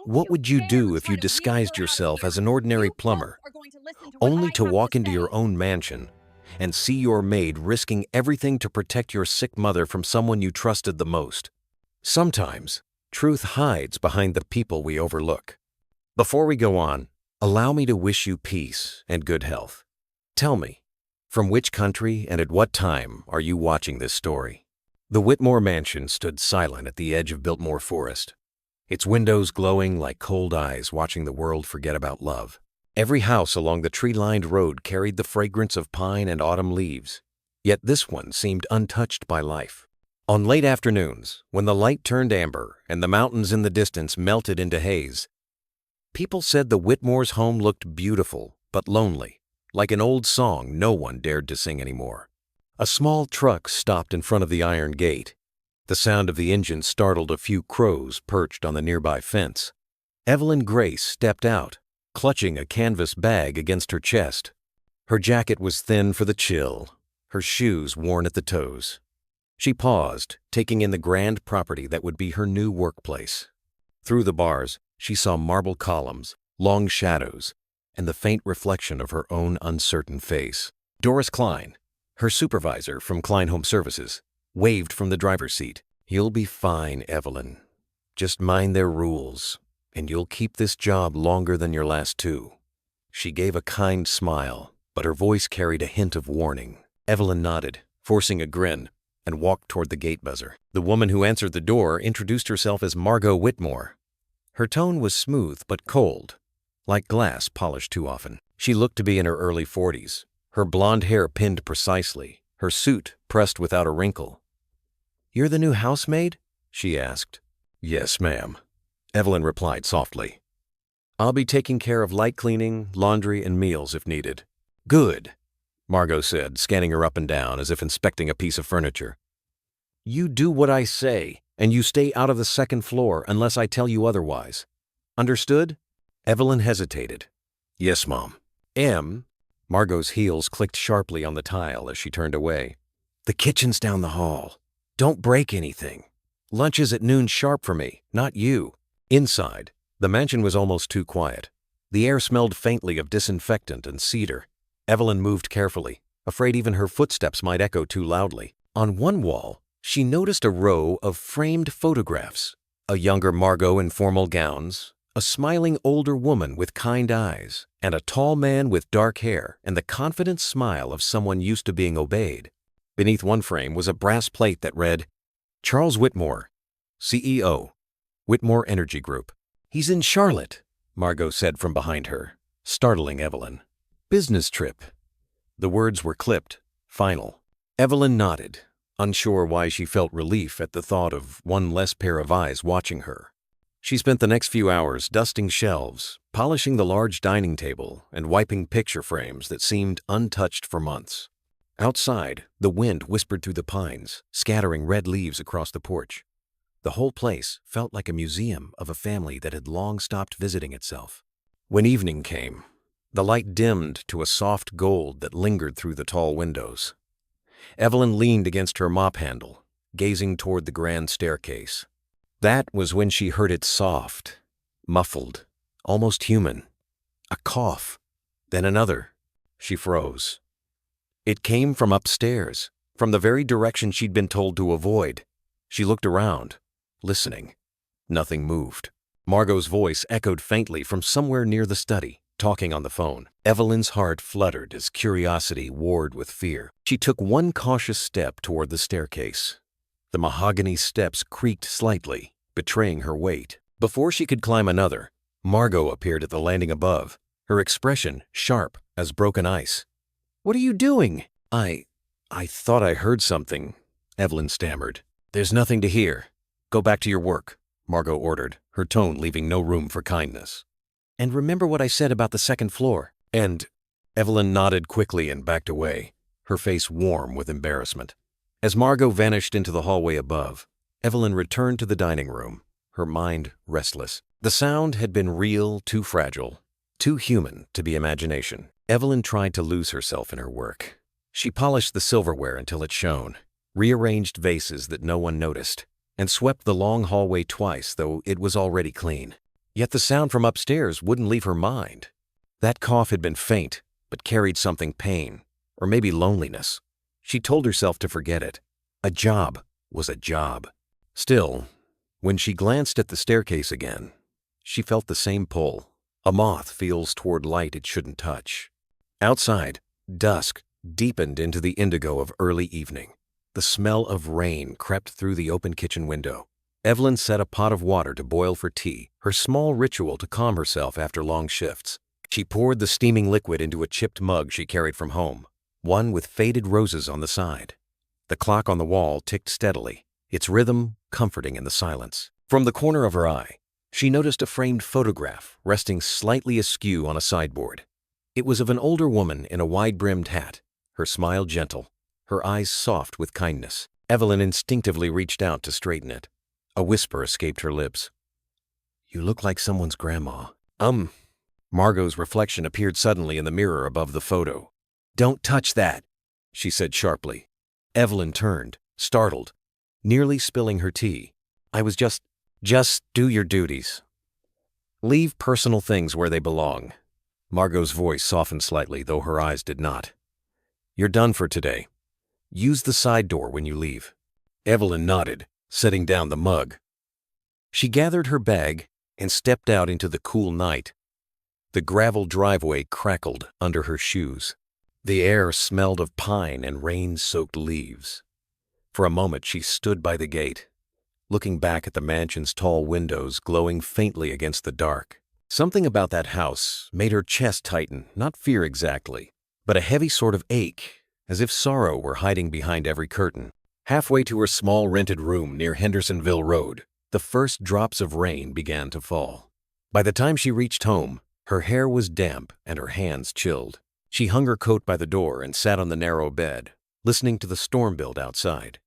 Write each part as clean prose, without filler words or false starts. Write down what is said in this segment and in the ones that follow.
What would you do if you disguised yourself as an ordinary plumber, only to walk into your own mansion and see your maid risking everything to protect your sick mother from someone you trusted the most? Sometimes, truth hides behind the people we overlook. Before we go on, allow me to wish you peace and good health. Tell me, from which country and at what time are you watching this story? The Whitmore mansion stood silent at the edge of Biltmore Forest, its windows glowing like cold eyes watching the world forget about love. Every house along the tree-lined road carried the fragrance of pine and autumn leaves, yet this one seemed untouched by life. On late afternoons, when the light turned amber and the mountains in the distance melted into haze, people said the Whitmores' home looked beautiful but lonely, like an old song no one dared to sing anymore. A small truck stopped in front of the iron gate. The sound of the engine startled a few crows perched on the nearby fence. Evelyn Grace stepped out, clutching a canvas bag against her chest. Her jacket was thin for the chill, her shoes worn at the toes. She paused, taking in the grand property that would be her new workplace. Through the bars, she saw marble columns, long shadows, and the faint reflection of her own uncertain face. Doris Klein, her supervisor from Klein Home Services, waved from the driver's seat. "You'll be fine, Evelyn. Just mind their rules, and you'll keep this job longer than your last two." She gave a kind smile, but her voice carried a hint of warning. Evelyn nodded, forcing a grin, and walked toward the gate buzzer. The woman who answered the door introduced herself as Margot Whitmore. Her tone was smooth but cold, like glass polished too often. She looked to be in her early 40s, her blonde hair pinned precisely, her suit pressed without a wrinkle. "You're the new housemaid?" she asked. "Yes, ma'am," Evelyn replied softly. "I'll be taking care of light cleaning, laundry, and meals if needed." "Good," Margot said, scanning her up and down as if inspecting a piece of furniture. "You do what I say, and you stay out of the second floor unless I tell you otherwise. Understood?" Evelyn hesitated. "Yes, Mom." Margot's heels clicked sharply on the tile as she turned away. "The kitchen's down the hall. Don't break anything. Lunch is at noon sharp for me, not you." Inside, the mansion was almost too quiet. The air smelled faintly of disinfectant and cedar. Evelyn moved carefully, afraid even her footsteps might echo too loudly. On one wall, she noticed a row of framed photographs. A younger Margot in formal gowns, a smiling older woman with kind eyes, and a tall man with dark hair and the confident smile of someone used to being obeyed. Beneath one frame was a brass plate that read, "Charles Whitmore, CEO, Whitmore Energy Group." "He's in Charlotte," Margot said from behind her, startling Evelyn. "Business trip." The words were clipped, final. Evelyn nodded, unsure why she felt relief at the thought of one less pair of eyes watching her. She spent the next few hours dusting shelves, polishing the large dining table, and wiping picture frames that seemed untouched for months. Outside, the wind whispered through the pines, scattering red leaves across the porch. The whole place felt like a museum of a family that had long stopped visiting itself. When evening came, the light dimmed to a soft gold that lingered through the tall windows. Evelyn leaned against her mop handle, gazing toward the grand staircase. That was when she heard it soft, muffled, almost human. A cough, then another. She froze. It came from upstairs, from the very direction she'd been told to avoid. She looked around, listening. Nothing moved. Margot's voice echoed faintly from somewhere near the study, talking on the phone. Evelyn's heart fluttered as curiosity warred with fear. She took one cautious step toward the staircase. The mahogany steps creaked slightly, betraying her weight. Before she could climb another, Margot appeared at the landing above, her expression sharp as broken ice. "What are you doing?" I thought I heard something," Evelyn stammered. "There's nothing to hear. Go back to your work," Margot ordered, her tone leaving no room for kindness. "And remember what I said about the second floor." And Evelyn nodded quickly and backed away, her face warm with embarrassment. As Margot vanished into the hallway above, Evelyn returned to the dining room, her mind restless. The sound had been real, too fragile, too human to be imagination. Evelyn tried to lose herself in her work. She polished the silverware until it shone, rearranged vases that no one noticed, and swept the long hallway twice, though it was already clean. Yet the sound from upstairs wouldn't leave her mind. That cough had been faint, but carried something pain, or maybe loneliness. She told herself to forget it. A job was a job. Still, when she glanced at the staircase again, she felt the same pull. A moth feels toward light it shouldn't touch. Outside, dusk deepened into the indigo of early evening. The smell of rain crept through the open kitchen window. Evelyn set a pot of water to boil for tea, her small ritual to calm herself after long shifts. She poured the steaming liquid into a chipped mug she carried from home, one with faded roses on the side. The clock on the wall ticked steadily, its rhythm comforting in the silence. From the corner of her eye, she noticed a framed photograph resting slightly askew on a sideboard. It was of an older woman in a wide-brimmed hat, her smile gentle, her eyes soft with kindness. Evelyn instinctively reached out to straighten it. A whisper escaped her lips. "You look like someone's grandma." Margot's reflection appeared suddenly in the mirror above the photo. "Don't touch that," she said sharply. Evelyn turned, startled, nearly spilling her tea. "I was just do your duties. Leave personal things where they belong." Margot's voice softened slightly, though her eyes did not. "You're done for today. Use the side door when you leave." Evelyn nodded, setting down the mug. She gathered her bag and stepped out into the cool night. The gravel driveway crackled under her shoes. The air smelled of pine and rain-soaked leaves. For a moment she stood by the gate, looking back at the mansion's tall windows glowing faintly against the dark. Something about that house made her chest tighten, not fear exactly, but a heavy sort of ache, as if sorrow were hiding behind every curtain. Halfway to her small rented room near Hendersonville Road, the first drops of rain began to fall. By the time she reached home, her hair was damp and her hands chilled. She hung her coat by the door and sat on the narrow bed, listening to the storm build outside.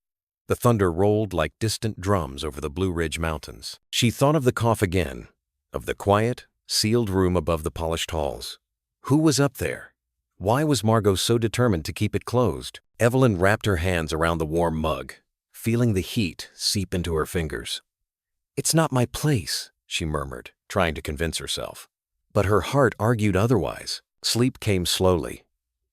The thunder rolled like distant drums over the Blue Ridge Mountains. She thought of the cough again, of the quiet, sealed room above the polished halls. Who was up there? Why was Margot so determined to keep it closed? Evelyn wrapped her hands around the warm mug, feeling the heat seep into her fingers. "It's not my place," she murmured, trying to convince herself. But her heart argued otherwise. Sleep came slowly.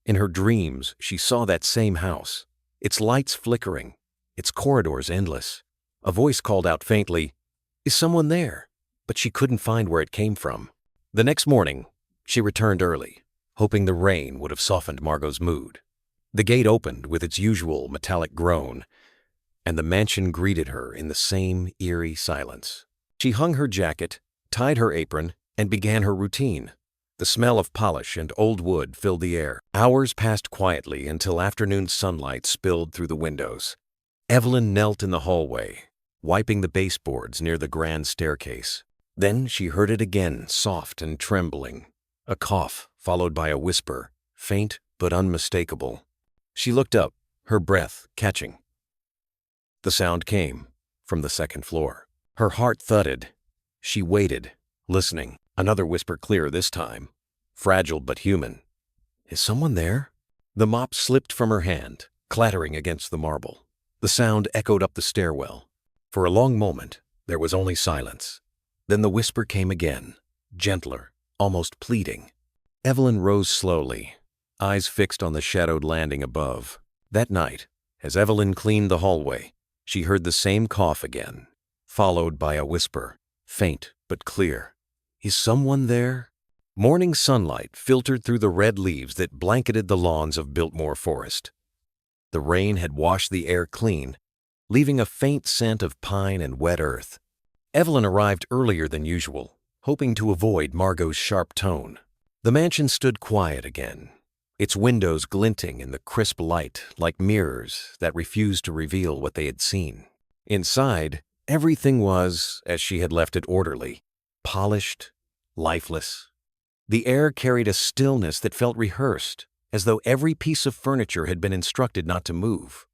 In her dreams, she saw that same house, its lights flickering, its corridors endless. A voice called out faintly, "Is someone there?" But she couldn't find where it came from. The next morning, she returned early, hoping the rain would have softened Margot's mood. The gate opened with its usual metallic groan, and the mansion greeted her in the same eerie silence. She hung her jacket, tied her apron, and began her routine. The smell of polish and old wood filled the air. Hours passed quietly until afternoon sunlight spilled through the windows. Evelyn knelt in the hallway, wiping the baseboards near the grand staircase. Then she heard it again, soft and trembling. A cough, followed by a whisper, faint but unmistakable. She looked up, her breath catching. The sound came from the second floor. Her heart thudded. She waited, listening. Another whisper, clear this time, fragile but human. "Is someone there?" The mop slipped from her hand, clattering against the marble. The sound echoed up the stairwell. For a long moment, there was only silence. Then the whisper came again, gentler, almost pleading. Evelyn rose slowly, eyes fixed on the shadowed landing above. That night, as Evelyn cleaned the hallway, she heard the same cough again, followed by a whisper, faint but clear. "Is someone there?" Morning sunlight filtered through the red leaves that blanketed the lawns of Biltmore Forest. The rain had washed the air clean, leaving a faint scent of pine and wet earth. Evelyn arrived earlier than usual, hoping to avoid Margot's sharp tone. The mansion stood quiet again, its windows glinting in the crisp light like mirrors that refused to reveal what they had seen. Inside, everything was as she had left it, orderly, polished, lifeless. The air carried a stillness that felt rehearsed, as though every piece of furniture had been instructed not to move.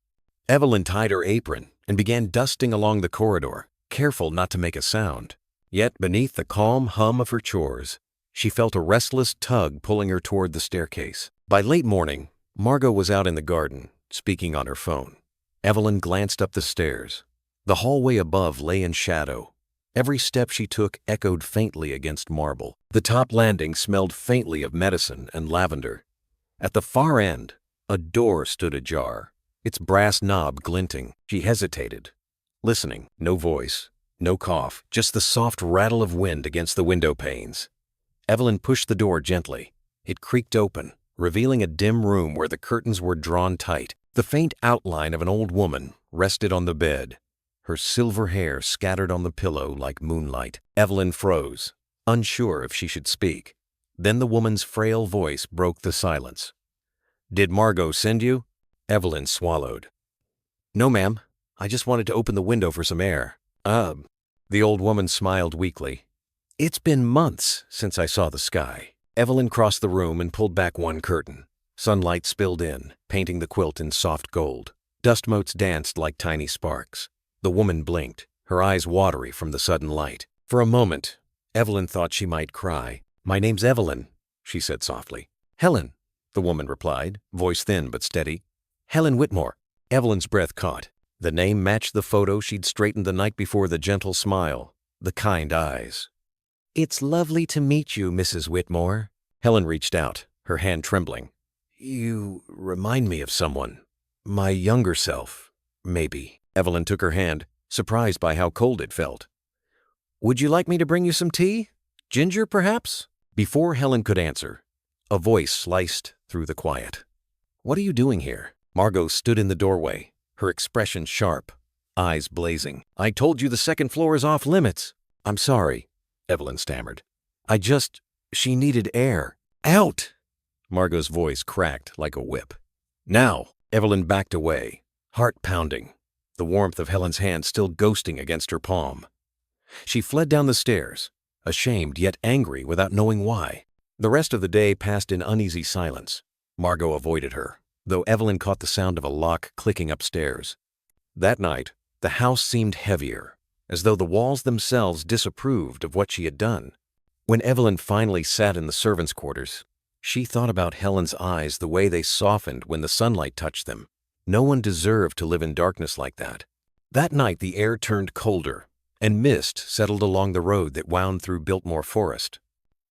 Evelyn tied her apron and began dusting along the corridor, careful not to make a sound. Yet beneath the calm hum of her chores, she felt a restless tug pulling her toward the staircase. By late morning, Margot was out in the garden, speaking on her phone. Evelyn glanced up the stairs. The hallway above lay in shadow, Every step she took echoed faintly against marble. The top landing smelled faintly of medicine and lavender. At the far end, a door stood ajar, its brass knob glinting. She hesitated, listening. No voice, no cough, just the soft rattle of wind against the window panes. Evelyn pushed the door gently. It creaked open, revealing a dim room where the curtains were drawn tight. The faint outline of an old woman rested on the bed, her silver hair scattered on the pillow like moonlight. Evelyn froze, unsure if she should speak. Then the woman's frail voice broke the silence. "Did Margot send you?" Evelyn swallowed. "No, ma'am. I just wanted to open the window for some air." The old woman smiled weakly. "It's been months since I saw the sky." Evelyn crossed the room and pulled back one curtain. Sunlight spilled in, painting the quilt in soft gold. Dust motes danced like tiny sparks. The woman blinked, her eyes watery from the sudden light. For a moment, Evelyn thought she might cry. "My name's Evelyn," she said softly. "Helen," the woman replied, voice thin but steady. "Helen Whitmore." Evelyn's breath caught. The name matched the photo she'd straightened the night before, the gentle smile, the kind eyes. "It's lovely to meet you, Mrs. Whitmore." Helen reached out, her hand trembling. "You remind me of someone. My younger self, maybe." Evelyn took her hand, surprised by how cold it felt. "Would you like me to bring you some tea? Ginger, perhaps?" Before Helen could answer, a voice sliced through the quiet. "What are you doing here?" Margot stood in the doorway, her expression sharp, eyes blazing. "I told you the second floor is off limits." "I'm sorry," Evelyn stammered. She needed air." "Out!" Margot's voice cracked like a whip. "Now!" Evelyn backed away, heart pounding, the warmth of Helen's hand still ghosting against her palm. She fled down the stairs, ashamed yet angry without knowing why. The rest of the day passed in uneasy silence. Margot avoided her, though Evelyn caught the sound of a lock clicking upstairs. That night, the house seemed heavier, as though the walls themselves disapproved of what she had done. When Evelyn finally sat in the servants' quarters, she thought about Helen's eyes, the way they softened when the sunlight touched them. No one deserved to live in darkness like that. That night the air turned colder, and mist settled along the road that wound through Biltmore Forest.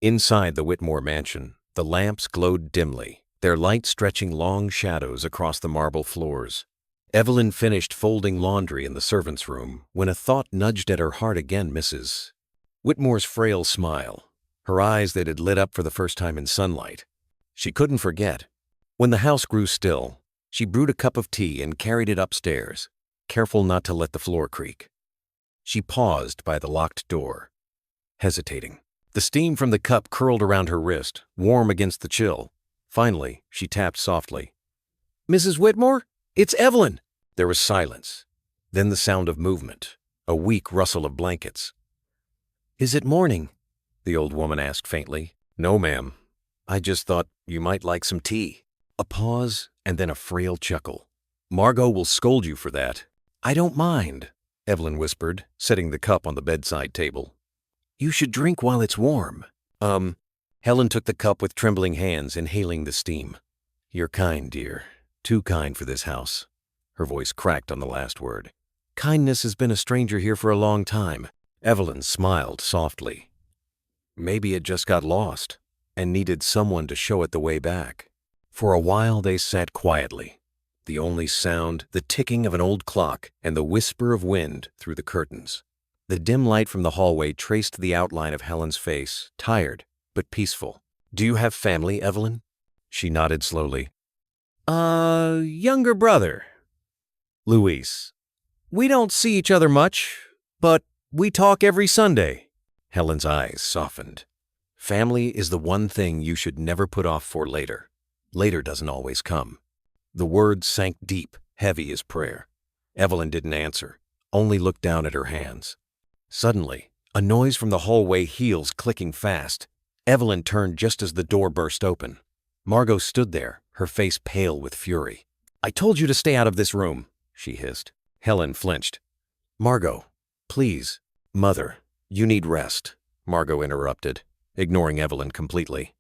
Inside the Whitmore mansion, the lamps glowed dimly, their light stretching long shadows across the marble floors. Evelyn finished folding laundry in the servants' room when a thought nudged at her heart again. Mrs. Whitmore's frail smile, her eyes that had lit up for the first time in sunlight. She couldn't forget. When the house grew still, she brewed a cup of tea and carried it upstairs, careful not to let the floor creak. She paused by the locked door, hesitating. The steam from the cup curled around her wrist, warm against the chill. Finally, she tapped softly. "Mrs. Whitmore? It's Evelyn!" There was silence, then the sound of movement, a weak rustle of blankets. "Is it morning?" the old woman asked faintly. "No, ma'am. I just thought you might like some tea." A pause, and then a frail chuckle. "Margot will scold you for that." "I don't mind," Evelyn whispered, setting the cup on the bedside table. "You should drink while it's warm." Helen took the cup with trembling hands, inhaling the steam. "You're kind, dear. Too kind for this house." Her voice cracked on the last word. "Kindness has been a stranger here for a long time." Evelyn smiled softly. Maybe it just got lost and needed someone to show it the way back. For a while they sat quietly, the only sound the ticking of an old clock and the whisper of wind through the curtains. The dim light from the hallway traced the outline of Helen's face, tired but peaceful. "Do you have family, Evelyn?" She nodded slowly. Younger brother. Luis. We don't see each other much, but we talk every Sunday." Helen's eyes softened. "Family is the one thing you should never put off for later. Later doesn't always come." The words sank deep, heavy as prayer. Evelyn didn't answer, only looked down at her hands. Suddenly, a noise from the hallway, heels clicking fast. Evelyn turned just as the door burst open. Margot stood there, her face pale with fury. "I told you to stay out of this room," she hissed. Helen flinched. "Margot, please." "Mother, you need rest," Margot interrupted, ignoring Evelyn completely.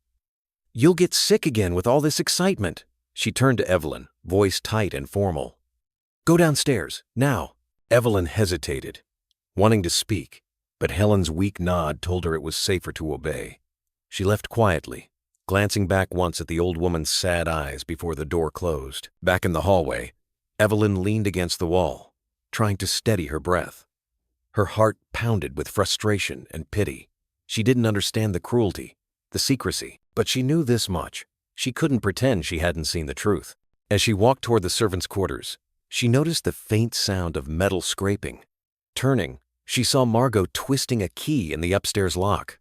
"You'll get sick again with all this excitement." She turned to Evelyn, voice tight and formal. "Go downstairs, now." Evelyn hesitated, wanting to speak, but Helen's weak nod told her it was safer to obey. She left quietly, glancing back once at the old woman's sad eyes before the door closed. Back in the hallway, Evelyn leaned against the wall, trying to steady her breath. Her heart pounded with frustration and pity. She didn't understand the cruelty, the secrecy, but she knew this much. She couldn't pretend she hadn't seen the truth. As she walked toward the servants' quarters, she noticed the faint sound of metal scraping. Turning, she saw Margot twisting a key in the upstairs lock.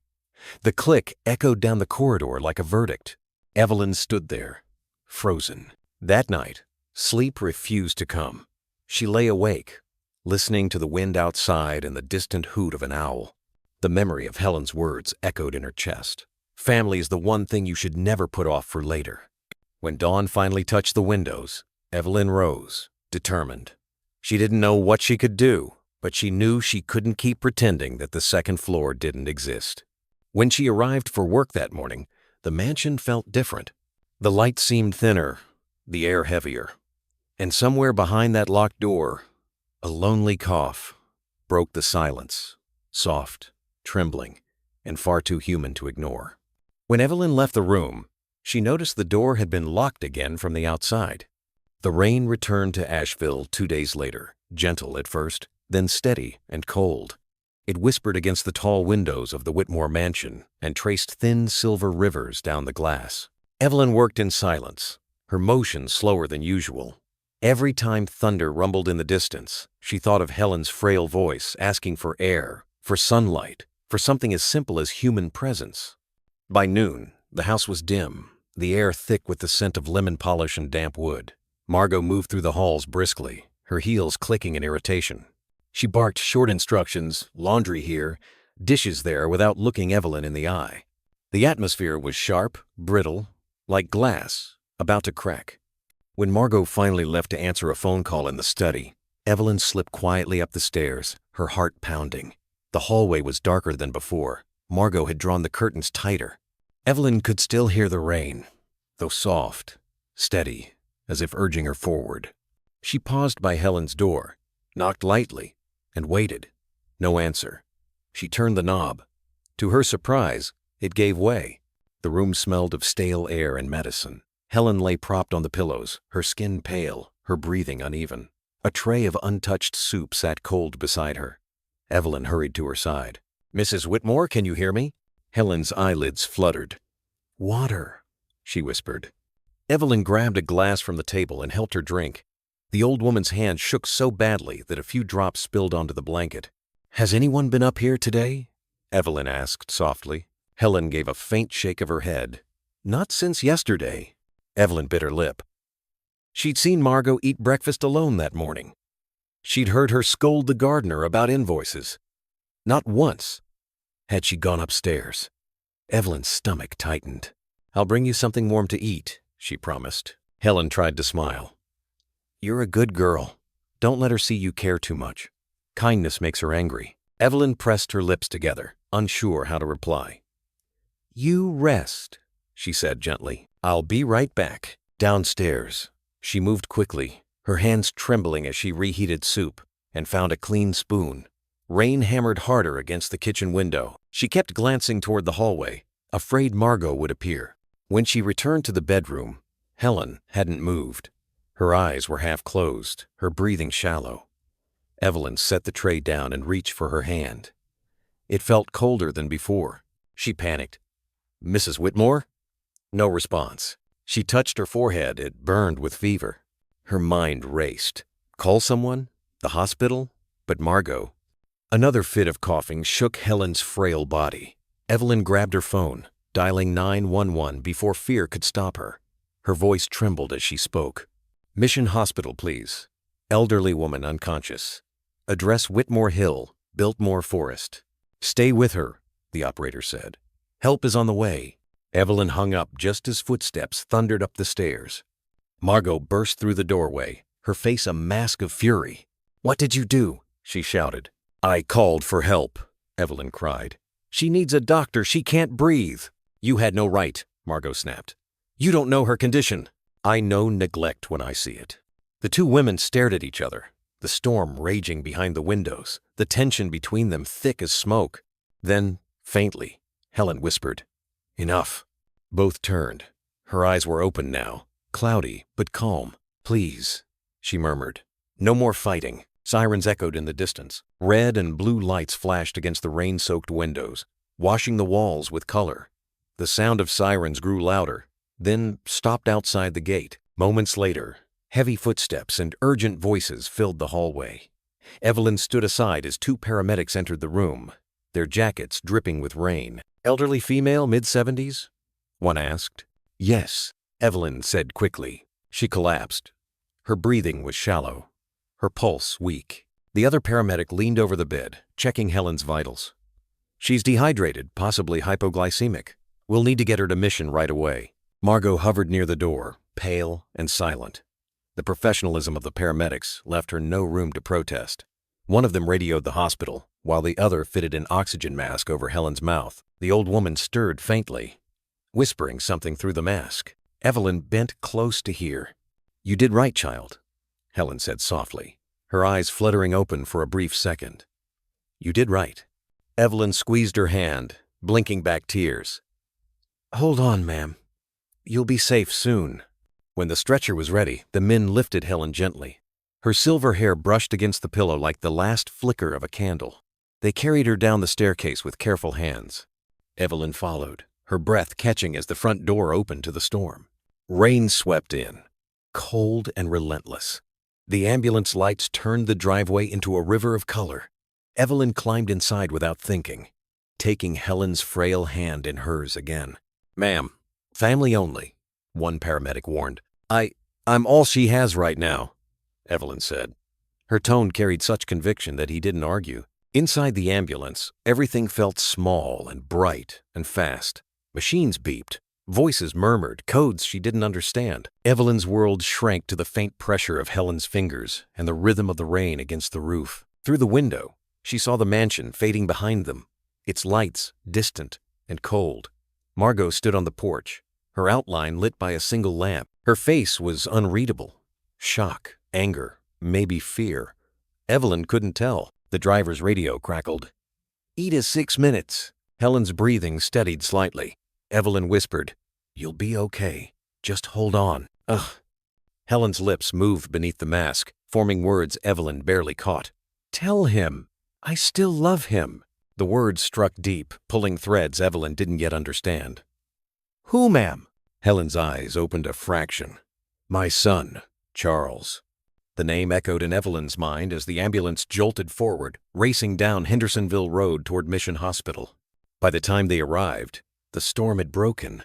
The click echoed down the corridor like a verdict. Evelyn stood there, frozen. That night, sleep refused to come. She lay awake, listening to the wind outside and the distant hoot of an owl. The memory of Helen's words echoed in her chest. Family is the one thing you should never put off for later. When dawn finally touched the windows, Evelyn rose, determined. She didn't know what she could do, but she knew she couldn't keep pretending that the second floor didn't exist. When she arrived for work that morning, the mansion felt different. The light seemed thinner, the air heavier. And somewhere behind that locked door, a lonely cough broke the silence, soft, trembling, and far too human to ignore. When Evelyn left the room, she noticed the door had been locked again from the outside. The rain returned to Asheville 2 days later, gentle at first, then steady and cold. It whispered against the tall windows of the Whitmore mansion and traced thin silver rivers down the glass. Evelyn worked in silence, her motions slower than usual. Every time thunder rumbled in the distance, she thought of Helen's frail voice asking for air, for sunlight, for something as simple as human presence. By noon, the house was dim, the air thick with the scent of lemon polish and damp wood. Margot moved through the halls briskly, her heels clicking in irritation. She barked short instructions, laundry here, dishes there, without looking Evelyn in the eye. The atmosphere was sharp, brittle, like glass, about to crack. When Margot finally left to answer a phone call in the study, Evelyn slipped quietly up the stairs, her heart pounding. The hallway was darker than before. Margot had drawn the curtains tighter. Evelyn could still hear the rain, though soft, steady, as if urging her forward. She paused by Helen's door, knocked lightly, and waited. No answer. She turned the knob. To her surprise, it gave way. The room smelled of stale air and medicine. Helen lay propped on the pillows, her skin pale, her breathing uneven. A tray of untouched soup sat cold beside her. Evelyn hurried to her side. "Mrs. Whitmore, can you hear me?" Helen's eyelids fluttered. "Water," she whispered. Evelyn grabbed a glass from the table and helped her drink. The old woman's hand shook so badly that a few drops spilled onto the blanket. "Has anyone been up here today?" Evelyn asked softly. Helen gave a faint shake of her head. "Not since yesterday." Evelyn bit her lip. She'd seen Margot eat breakfast alone that morning. She'd heard her scold the gardener about invoices. Not once had she gone upstairs. Evelyn's stomach tightened. "I'll bring you something warm to eat," she promised. Helen tried to smile. "You're a good girl. Don't let her see you care too much. Kindness makes her angry." Evelyn pressed her lips together, unsure how to reply. "You rest," she said gently. "I'll be right back." Downstairs, she moved quickly, her hands trembling as she reheated soup, and found a clean spoon. Rain hammered harder against the kitchen window. She kept glancing toward the hallway, afraid Margot would appear. When she returned to the bedroom, Helen hadn't moved. Her eyes were half closed, her breathing shallow. Evelyn set the tray down and reached for her hand. It felt colder than before. She panicked. "Mrs. Whitmore?" No response. She touched her forehead. It burned with fever. Her mind raced. Call someone? The hospital? But Margot? Another fit of coughing shook Helen's frail body. Evelyn grabbed her phone, dialing 911 before fear could stop her. Her voice trembled as she spoke. "Mission Hospital, please. Elderly woman unconscious. Address Whitmore Hill, Biltmore Forest." "Stay with her," the operator said. "Help is on the way." Evelyn hung up just as footsteps thundered up the stairs. Margot burst through the doorway, her face a mask of fury. "What did you do?" she shouted. "I called for help," Evelyn cried. "She needs a doctor. She can't breathe." "You had no right," Margot snapped. "You don't know her condition." "I know neglect when I see it." The two women stared at each other, the storm raging behind the windows, the the tension between them thick as smoke. Then, faintly, Helen whispered, "Enough." Both turned. Her eyes were open now, cloudy but calm. "Please," she murmured. No more fighting. Sirens echoed in the distance. Red and blue lights flashed against the rain-soaked windows, washing the walls with color. The sound of sirens grew louder, then stopped outside the gate. Moments later, heavy footsteps and urgent voices filled the hallway. Evelyn stood aside as two paramedics entered the room, their jackets dripping with rain. "Elderly female, mid-70s?" one asked. "Yes," Evelyn said quickly. She collapsed. Her breathing was shallow, her pulse weak. The other paramedic leaned over the bed, checking Helen's vitals. "She's dehydrated, possibly hypoglycemic. We'll need to get her to mission right away." Margot hovered near the door, pale and silent. The professionalism of the paramedics left her no room to protest. One of them radioed the hospital, while the other fitted an oxygen mask over Helen's mouth. The old woman stirred faintly, whispering something through the mask. Evelyn bent close to hear. "You did right, child," Helen said softly, her eyes fluttering open for a brief second. "You did right." Evelyn squeezed her hand, blinking back tears. "Hold on, ma'am. You'll be safe soon." When the stretcher was ready, the men lifted Helen gently. Her silver hair brushed against the pillow like the last flicker of a candle. They carried her down the staircase with careful hands. Evelyn followed, her breath catching as the front door opened to the storm. Rain swept in, cold and relentless. The ambulance lights turned the driveway into a river of color. Evelyn climbed inside without thinking, taking Helen's frail hand in hers again. "Ma'am, family only," one paramedic warned. I'm all she has right now," Evelyn said. Her tone carried such conviction that he didn't argue. Inside the ambulance, everything felt small and bright and fast. Machines beeped. Voices murmured, codes she didn't understand. Evelyn's world shrank to the faint pressure of Helen's fingers and the rhythm of the rain against the roof. Through the window, she saw the mansion fading behind them, its lights distant and cold. Margot stood on the porch, her outline lit by a single lamp. Her face was unreadable. Shock, anger, maybe fear. Evelyn couldn't tell. The driver's radio crackled. "Eat us 6 minutes." Helen's breathing steadied slightly. Evelyn whispered, "You'll be okay. Just hold on." Ugh. Helen's lips moved beneath the mask, forming words Evelyn barely caught. "Tell him. I still love him." The words struck deep, pulling threads Evelyn didn't yet understand. "Who, ma'am?" Helen's eyes opened a fraction. "My son, Charles." The name echoed in Evelyn's mind as the ambulance jolted forward, racing down Hendersonville Road toward Mission Hospital. By the time they arrived, the storm had broken.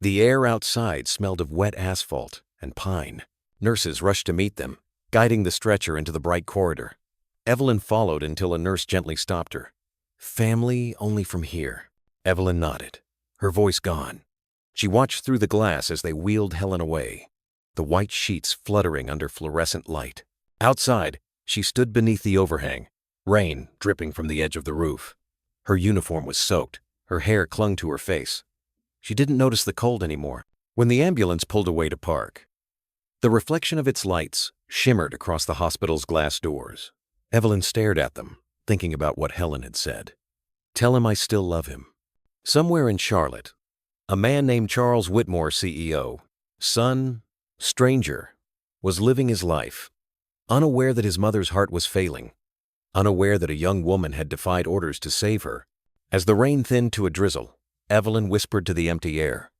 The air outside smelled of wet asphalt and pine. Nurses rushed to meet them, guiding the stretcher into the bright corridor. Evelyn followed until a nurse gently stopped her. "Family only from here." Evelyn nodded, her voice gone. She watched through the glass as they wheeled Helen away, the white sheets fluttering under fluorescent light. Outside, she stood beneath the overhang, rain dripping from the edge of the roof. Her uniform was soaked, her hair clung to her face. She didn't notice the cold anymore. When the ambulance pulled away to park, the reflection of its lights shimmered across the hospital's glass doors. Evelyn stared at them, thinking about what Helen had said. "Tell him I still love him." Somewhere in Charlotte, a man named Charles Whitmore, CEO, son, stranger, was living his life, unaware that his mother's heart was failing, unaware that a young woman had defied orders to save her. As the rain thinned to a drizzle, Evelyn whispered to the empty air,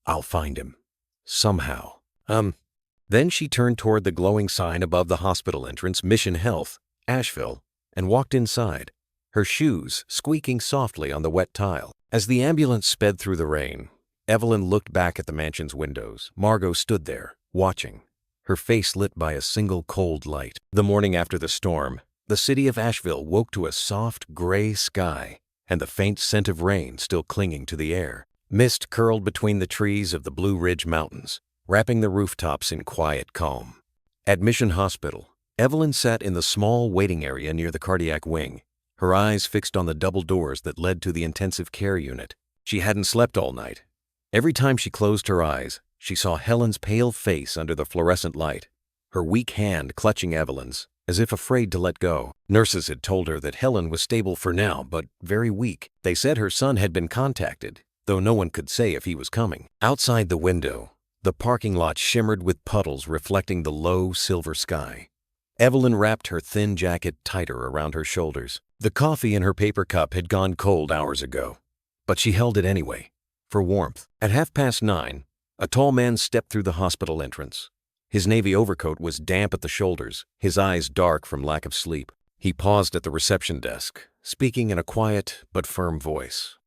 "I'll find him. Somehow." Then she turned toward the glowing sign above the hospital entrance, Mission Health, Asheville, and walked inside, her shoes squeaking softly on the wet tile. As the ambulance sped through the rain, Evelyn looked back at the mansion's windows. Margot stood there, watching, her face lit by a single cold light. The morning after the storm, the city of Asheville woke to a soft gray sky and the faint scent of rain still clinging to the air. Mist curled between the trees of the Blue Ridge Mountains, wrapping the rooftops in quiet calm. At Mission Hospital, Evelyn sat in the small waiting area near the cardiac wing, her eyes fixed on the double doors that led to the intensive care unit. She hadn't slept all night. Every time she closed her eyes, she saw Helen's pale face under the fluorescent light, her weak hand clutching Evelyn's, as if afraid to let go. Nurses had told her that Helen was stable for now, but very weak. They said her son had been contacted, though no one could say if he was coming. Outside the window, the parking lot shimmered with puddles reflecting the low, silver sky. Evelyn wrapped her thin jacket tighter around her shoulders. The coffee in her paper cup had gone cold hours ago, but she held it anyway, for warmth. At 9:30, a tall man stepped through the hospital entrance. His navy overcoat was damp at the shoulders, his eyes dark from lack of sleep. He paused at the reception desk, speaking in a quiet but firm voice.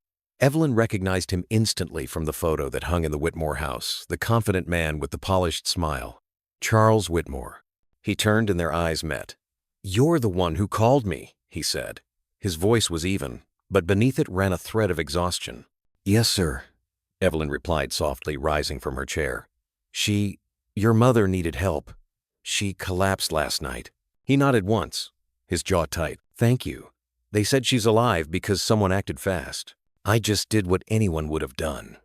Evelyn recognized him instantly from the photo that hung in the Whitmore house, the confident man with the polished smile. Charles Whitmore. He turned and their eyes met. "You're the one who called me," he said. His voice was even, but beneath it ran a thread of exhaustion. "Yes, sir," Evelyn replied softly, rising from her chair. Your mother needed help. She collapsed last night." He nodded once, his jaw tight. "Thank you. They said she's alive because someone acted fast. I just did what anyone would have done,"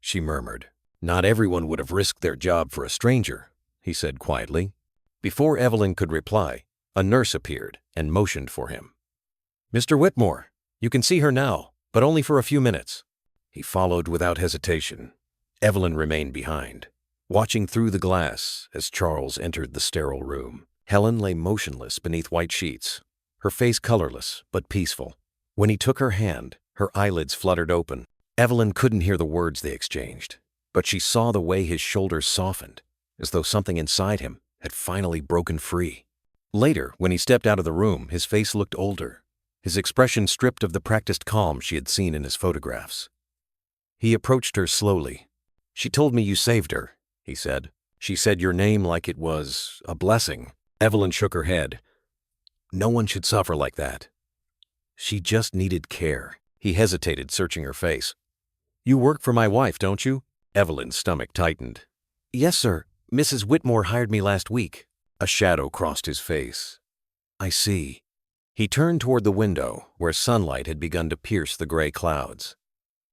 she murmured. "Not everyone would have risked their job for a stranger," he said quietly. Before Evelyn could reply, a nurse appeared and motioned for him. "Mr. Whitmore, you can see her now, but only for a few minutes." He followed without hesitation. Evelyn remained behind, watching through the glass as Charles entered the sterile room. Helen lay motionless beneath white sheets, her face colorless but peaceful. When he took her hand, her eyelids fluttered open. Evelyn couldn't hear the words they exchanged, but she saw the way his shoulders softened, as though something inside him had finally broken free. Later, when he stepped out of the room, his face looked older, his expression stripped of the practiced calm she had seen in his photographs. He approached her slowly. "She told me you saved her," he said. "She said your name like it was a blessing." Evelyn shook her head. "No one should suffer like that. She just needed care." He hesitated, searching her face. "You work for my wife, don't you?" Evelyn's stomach tightened. "Yes, sir. Mrs. Whitmore hired me last week." A shadow crossed his face. "I see." He turned toward the window, where sunlight had begun to pierce the gray clouds.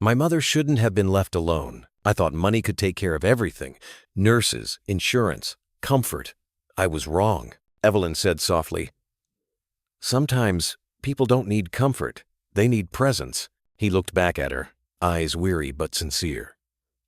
"My mother shouldn't have been left alone. I thought money could take care of everything. Nurses, insurance, comfort. I was wrong," Evelyn said softly. "Sometimes people don't need comfort. They need presence." He looked back at her, eyes weary but sincere.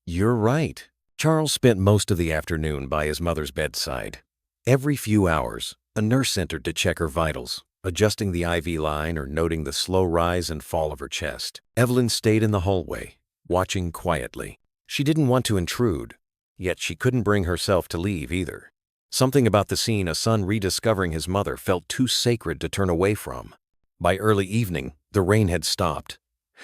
"You're right." Charles spent most of the afternoon by his mother's bedside. Every few hours, a nurse entered to check her vitals, adjusting the IV line or noting the slow rise and fall of her chest. Evelyn stayed in the hallway, watching quietly. She didn't want to intrude, yet she couldn't bring herself to leave either. Something about the scene, a son rediscovering his mother, felt too sacred to turn away from. By early evening, the rain had stopped.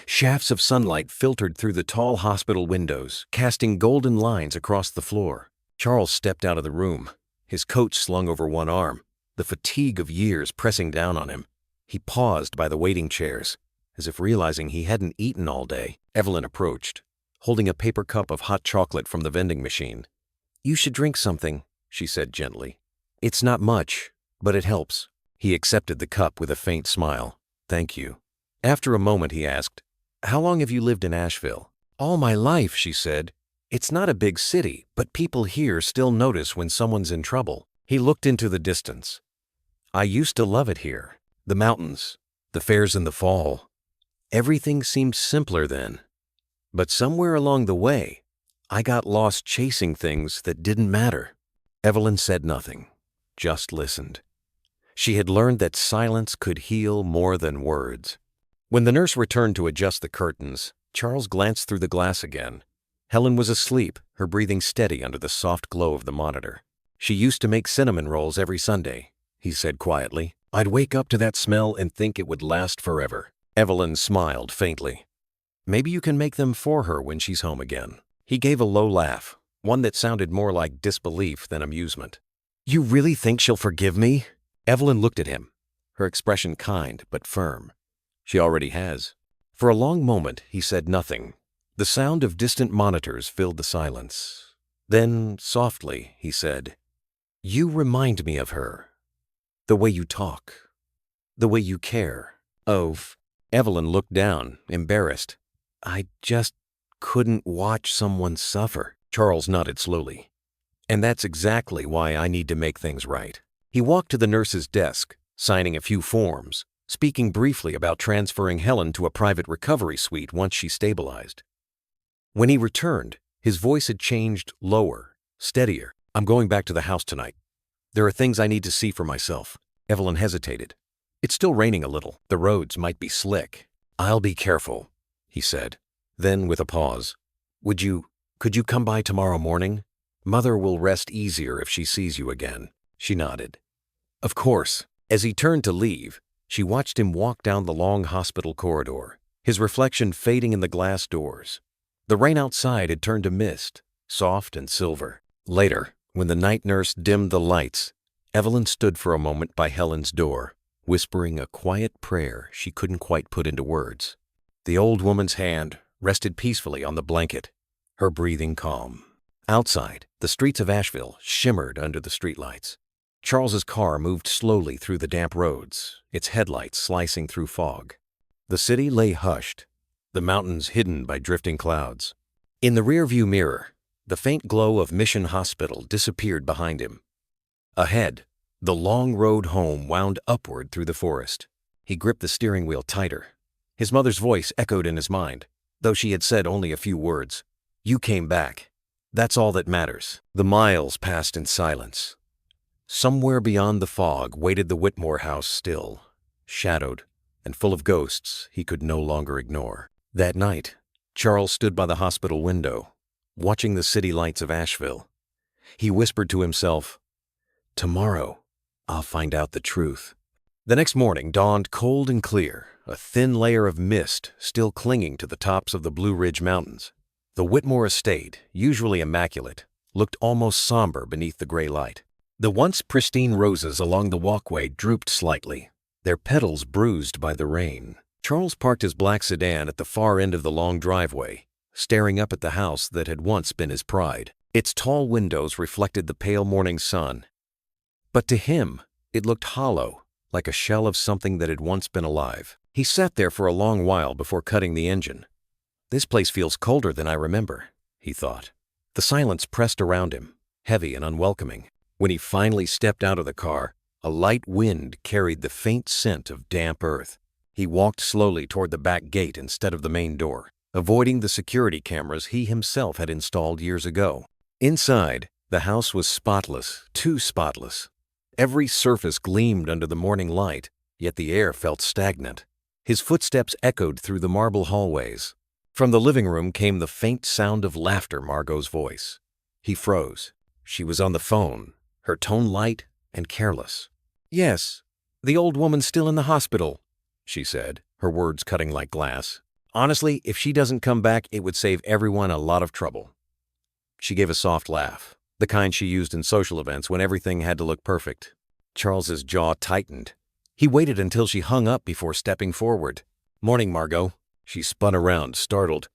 Shafts of sunlight filtered through the tall hospital windows, casting golden lines across the floor. Charles stepped out of the room, his coat slung over one arm, the fatigue of years pressing down on him. He paused by the waiting chairs, as if realizing he hadn't eaten all day. Evelyn approached, holding a paper cup of hot chocolate from the vending machine. "You should drink something," she said gently. "It's not much, but it helps." He accepted the cup with a faint smile. "Thank you." After a moment, he asked, "How long have you lived in Asheville?" "All my life," she said. "It's not a big city, but people here still notice when someone's in trouble." He looked into the distance. "I used to love it here. The mountains, the fairs in the fall. Everything seemed simpler then. But somewhere along the way, I got lost chasing things that didn't matter." Evelyn said nothing, just listened. She had learned that silence could heal more than words. When the nurse returned to adjust the curtains, Charles glanced through the glass again. Helen was asleep, her breathing steady under the soft glow of the monitor. "She used to make cinnamon rolls every Sunday," he said quietly. "I'd wake up to that smell and think it would last forever." Evelyn smiled faintly. "Maybe you can make them for her when she's home again." He gave a low laugh, one that sounded more like disbelief than amusement. "You really think she'll forgive me?" Evelyn looked at him, her expression kind but firm. "She already has." For a long moment, he said nothing. The sound of distant monitors filled the silence. Then, softly, he said, "You remind me of her. The way you talk. The way you care." Evelyn looked down, embarrassed. "I just couldn't watch someone suffer." Charles nodded slowly. "And that's exactly why I need to make things right." He walked to the nurse's desk, signing a few forms, speaking briefly about transferring Helen to a private recovery suite once she stabilized. When he returned, his voice had changed lower, steadier. "I'm going back to the house tonight. There are things I need to see for myself." Evelyn hesitated. "It's still raining a little. The roads might be slick." "I'll be careful," he said. Then, with a pause, could you come by tomorrow morning? Mother will rest easier if she sees you again." She nodded. "Of course." As he turned to leave, she watched him walk down the long hospital corridor, his reflection fading in the glass doors. The rain outside had turned to mist, soft and silver. Later, when the night nurse dimmed the lights, Evelyn stood for a moment by Helen's door, whispering a quiet prayer she couldn't quite put into words. The old woman's hand rested peacefully on the blanket, her breathing calm. Outside, the streets of Asheville shimmered under the streetlights. Charles's car moved slowly through the damp roads, its headlights slicing through fog. The city lay hushed, the mountains hidden by drifting clouds. In the rearview mirror, the faint glow of Mission Hospital disappeared behind him. Ahead, the long road home wound upward through the forest. He gripped the steering wheel tighter. His mother's voice echoed in his mind, though she had said only a few words. "You came back. That's all that matters." The miles passed in silence. Somewhere beyond the fog waited the Whitmore house still, shadowed and full of ghosts he could no longer ignore. That night, Charles stood by the hospital window, watching the city lights of Asheville. He whispered to himself, "Tomorrow, I'll find out the truth." The next morning dawned cold and clear, a thin layer of mist still clinging to the tops of the Blue Ridge Mountains. The Whitmore estate, usually immaculate, looked almost somber beneath the gray light. The once pristine roses along the walkway drooped slightly, their petals bruised by the rain. Charles parked his black sedan at the far end of the long driveway, staring up at the house that had once been his pride. Its tall windows reflected the pale morning sun. But to him, it looked hollow, like a shell of something that had once been alive. He sat there for a long while before cutting the engine. "This place feels colder than I remember," he thought. The silence pressed around him, heavy and unwelcoming. When he finally stepped out of the car, a light wind carried the faint scent of damp earth. He walked slowly toward the back gate instead of the main door, avoiding the security cameras he himself had installed years ago. Inside, the house was spotless, too spotless. Every surface gleamed under the morning light, yet the air felt stagnant. His footsteps echoed through the marble hallways. From the living room came the faint sound of laughter, Margot's voice. He froze. She was on the phone, her tone light and careless. "Yes, the old woman's still in the hospital," she said, her words cutting like glass. "Honestly, if she doesn't come back, it would save everyone a lot of trouble." She gave a soft laugh, the kind she used in social events when everything had to look perfect. Charles's jaw tightened. He waited until she hung up before stepping forward. "Morning, Margot." She spun around, startled.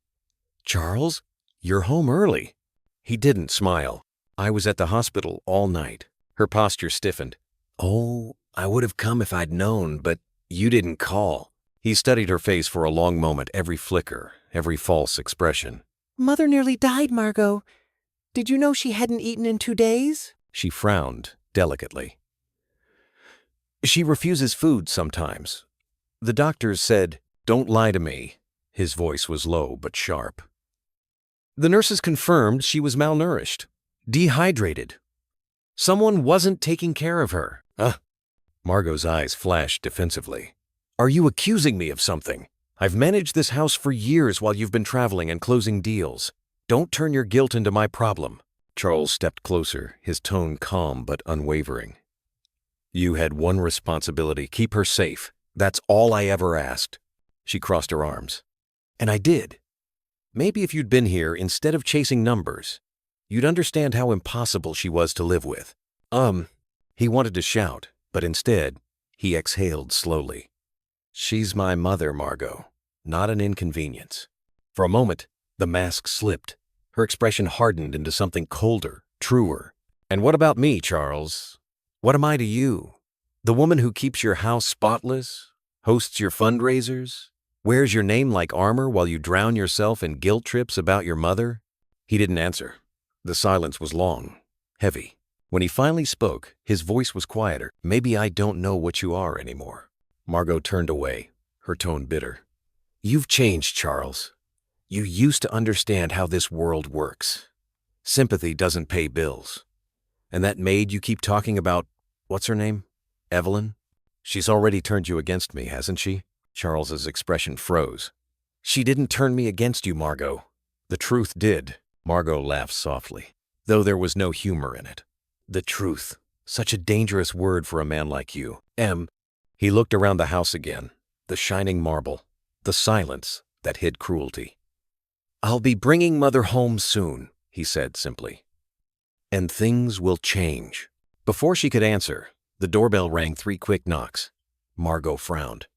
"Charles, you're home early." He didn't smile. "I was at the hospital all night." Her posture stiffened. "Oh, I would have come if I'd known, but you didn't call." He studied her face for a long moment, every flicker, every false expression. "Mother nearly died, Margot. Did you know she hadn't eaten in 2 days?" She frowned delicately. "She refuses food sometimes. The doctors said, 'Don't lie to me.'" His voice was low but sharp. "The nurses confirmed she was malnourished, dehydrated. Someone wasn't taking care of her." Margot's eyes flashed defensively. "Are you accusing me of something? I've managed this house for years while you've been traveling and closing deals. Don't turn your guilt into my problem." Charles stepped closer, his tone calm but unwavering. "You had one responsibility, keep her safe. That's all I ever asked." She crossed her arms. "And I did. Maybe if you'd been here instead of chasing numbers, you'd understand how impossible she was to live with." He wanted to shout, but instead, he exhaled slowly. "She's my mother, Margot, not an inconvenience." For a moment, the mask slipped. Her expression hardened into something colder, truer. "And what about me, Charles? What am I to you? The woman who keeps your house spotless, hosts your fundraisers, wears your name like armor while you drown yourself in guilt trips about your mother?" He didn't answer. The silence was long, heavy. When he finally spoke, his voice was quieter. "Maybe I don't know what you are anymore." Margot turned away, her tone bitter. "You've changed, Charles. You used to understand how this world works. Sympathy doesn't pay bills. And that maid you keep talking about, what's her name? Evelyn? She's already turned you against me, hasn't she?" Charles's expression froze. "She didn't turn me against you, Margot. The truth did." Margot laughed softly, though there was no humor in it. "The truth. Such a dangerous word for a man like you. He looked around the house again, the shining marble, the silence that hid cruelty. "I'll be bringing Mother home soon," he said simply. "And things will change." Before she could answer, the doorbell rang 3 quick knocks. Margot frowned.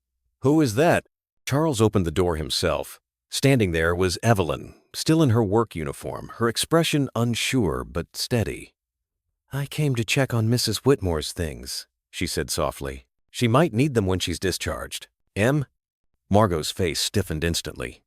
"Who is that?" Charles opened the door himself. Standing there was Evelyn, still in her work uniform, her expression unsure but steady. "I came to check on Mrs. Whitmore's things," she said softly. "She might need them when she's discharged." Margot's face stiffened instantly.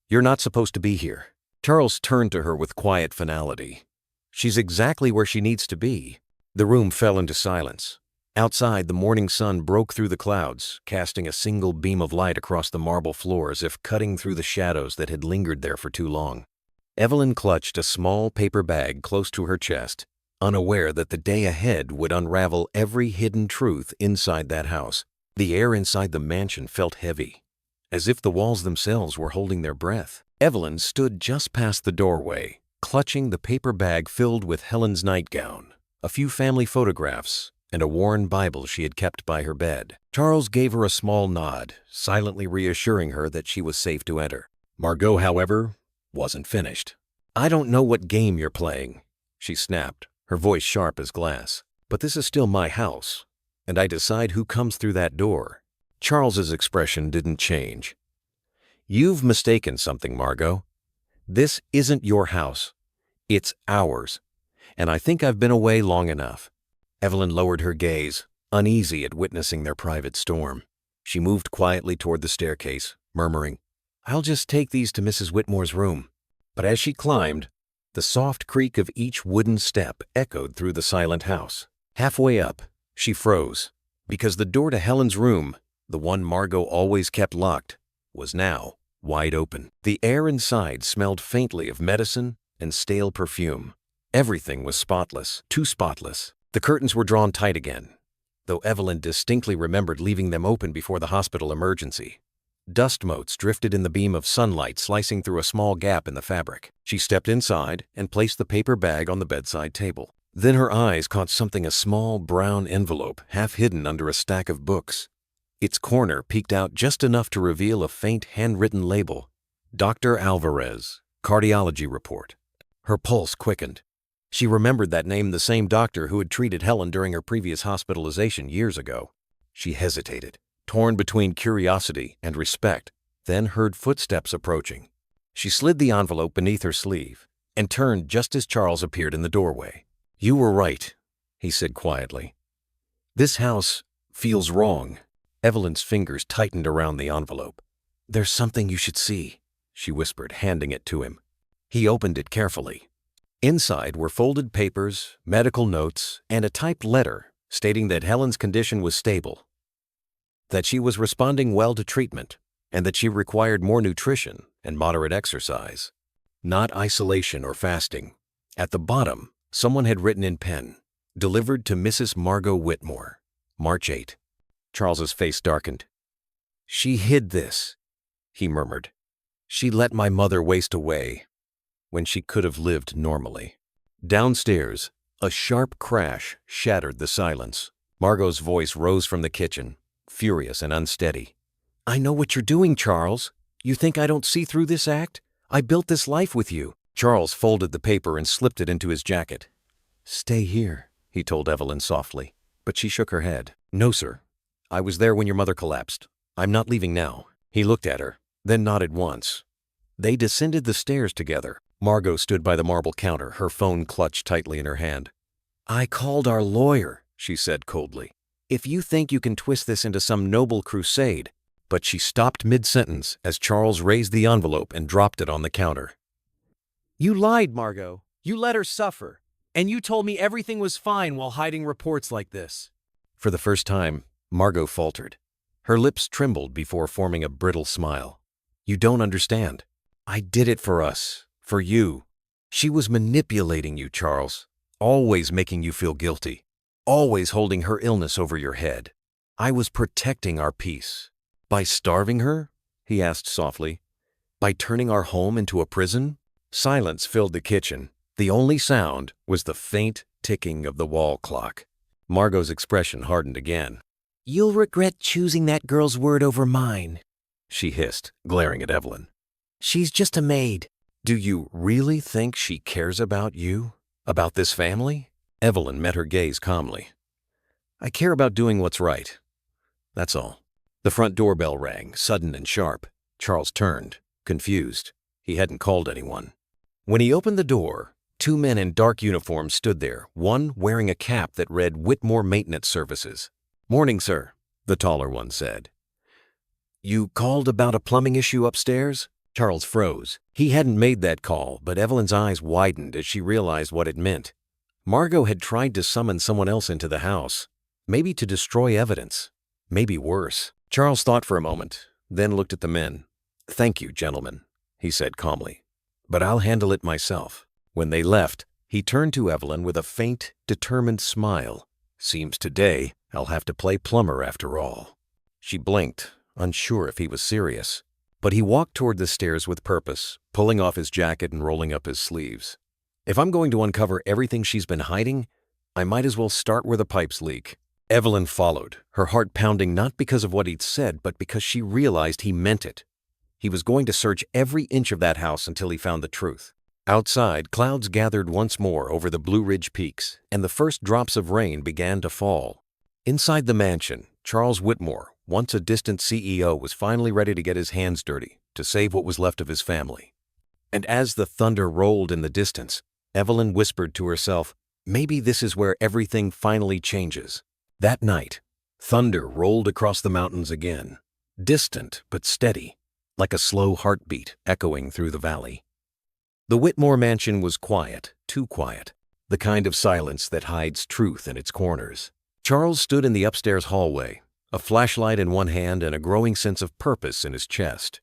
"You're not supposed to be here." Charles turned to her with quiet finality. "She's exactly where she needs to be." The room fell into silence. Outside, the morning sun broke through the clouds, casting a single beam of light across the marble floor as if cutting through the shadows that had lingered there for too long. Evelyn clutched a small paper bag close to her chest, unaware that the day ahead would unravel every hidden truth inside that house. The air inside the mansion felt heavy, as if the walls themselves were holding their breath. Evelyn stood just past the doorway, clutching the paper bag filled with Helen's nightgown, a few family photographs, and a worn Bible she had kept by her bed. Charles gave her a small nod, silently reassuring her that she was safe to enter. Margot, however, wasn't finished. "I don't know what game you're playing," she snapped, her voice sharp as glass. "But this is still my house, and I decide who comes through that door." Charles's expression didn't change. "You've mistaken something, Margot. This isn't your house. It's ours. And I think I've been away long enough." Evelyn lowered her gaze, uneasy at witnessing their private storm. She moved quietly toward the staircase, murmuring, "I'll just take these to Mrs. Whitmore's room." But as she climbed, the soft creak of each wooden step echoed through the silent house. Halfway up, she froze, because the door to Helen's room, the one Margot always kept locked, was now wide open. The air inside smelled faintly of medicine and stale perfume. Everything was spotless, too spotless. The curtains were drawn tight again, though Evelyn distinctly remembered leaving them open before the hospital emergency. Dust motes drifted in the beam of sunlight slicing through a small gap in the fabric. She stepped inside and placed the paper bag on the bedside table. Then her eyes caught something, a small brown envelope half hidden under a stack of books. Its corner peeked out just enough to reveal a faint handwritten label. "Dr. Alvarez, cardiology report." Her pulse quickened. She remembered that name, the same doctor who had treated Helen during her previous hospitalization years ago. She hesitated, torn between curiosity and respect, then heard footsteps approaching. She slid the envelope beneath her sleeve and turned just as Charles appeared in the doorway. "You were right," he said quietly. "This house feels wrong." Evelyn's fingers tightened around the envelope. "There's something you should see," she whispered, handing it to him. He opened it carefully. Inside were folded papers, medical notes, and a typed letter stating that Helen's condition was stable, that she was responding well to treatment, and that she required more nutrition and moderate exercise, not isolation or fasting. At the bottom, someone had written in pen, "Delivered to Mrs. Margot Whitmore, March 8." Charles's face darkened. "She hid this," he murmured. "She let my mother waste away when she could have lived normally." Downstairs, a sharp crash shattered the silence. Margot's voice rose from the kitchen, furious and unsteady. "I know what you're doing, Charles. You think I don't see through this act? I built this life with you." Charles folded the paper and slipped it into his jacket. "Stay here," he told Evelyn softly, but she shook her head. "No, sir. I was there when your mother collapsed. I'm not leaving now." He looked at her, then nodded once. They descended the stairs together. Margot stood by the marble counter, her phone clutched tightly in her hand. "I called our lawyer," she said coldly. "If you think you can twist this into some noble crusade." But she stopped mid-sentence as Charles raised the envelope and dropped it on the counter. "You lied, Margot. You let her suffer. And you told me everything was fine while hiding reports like this. For the first time, Margot faltered. Her lips trembled before forming a brittle smile. You don't understand. I did it for us, for you. She was manipulating you, Charles, always making you feel guilty, always holding her illness over your head. I was protecting our peace. By starving her? He asked softly. By turning our home into a prison? Silence filled the kitchen. The only sound was the faint ticking of the wall clock. Margot's expression hardened again. You'll regret choosing that girl's word over mine, She hissed, glaring at Evelyn. She's just a maid. Do you really think she cares about you? About this family? Evelyn met her gaze calmly. I care about doing what's right. That's all. The front doorbell rang, sudden and sharp. Charles turned, confused. He hadn't called anyone. When he opened the door, 2 men in dark uniforms stood there, one wearing a cap that read Whitmore Maintenance Services. Morning, sir, the taller one said. You called about a plumbing issue upstairs? Charles froze. He hadn't made that call, but Evelyn's eyes widened as she realized what it meant. Margot had tried to summon someone else into the house, maybe to destroy evidence, maybe worse. Charles thought for a moment, then looked at the men. Thank you, gentlemen, he said calmly, but I'll handle it myself. When they left, he turned to Evelyn with a faint, determined smile. Seems today I'll have to play plumber after all. She blinked, unsure if he was serious. But he walked toward the stairs with purpose, pulling off his jacket and rolling up his sleeves. If I'm going to uncover everything she's been hiding, I might as well start where the pipes leak. Evelyn followed, her heart pounding not because of what he'd said, but because she realized he meant it. He was going to search every inch of that house until he found the truth. Outside, clouds gathered once more over the Blue Ridge peaks, and the first drops of rain began to fall. Inside the mansion, Charles Whitmore, once a distant CEO, was finally ready to get his hands dirty to save what was left of his family. And as the thunder rolled in the distance, Evelyn whispered to herself, maybe this is where everything finally changes. That night, thunder rolled across the mountains again, distant but steady, like a slow heartbeat echoing through the valley. The Whitmore mansion was quiet, too quiet, the kind of silence that hides truth in its corners. Charles stood in the upstairs hallway, a flashlight in one hand and a growing sense of purpose in his chest.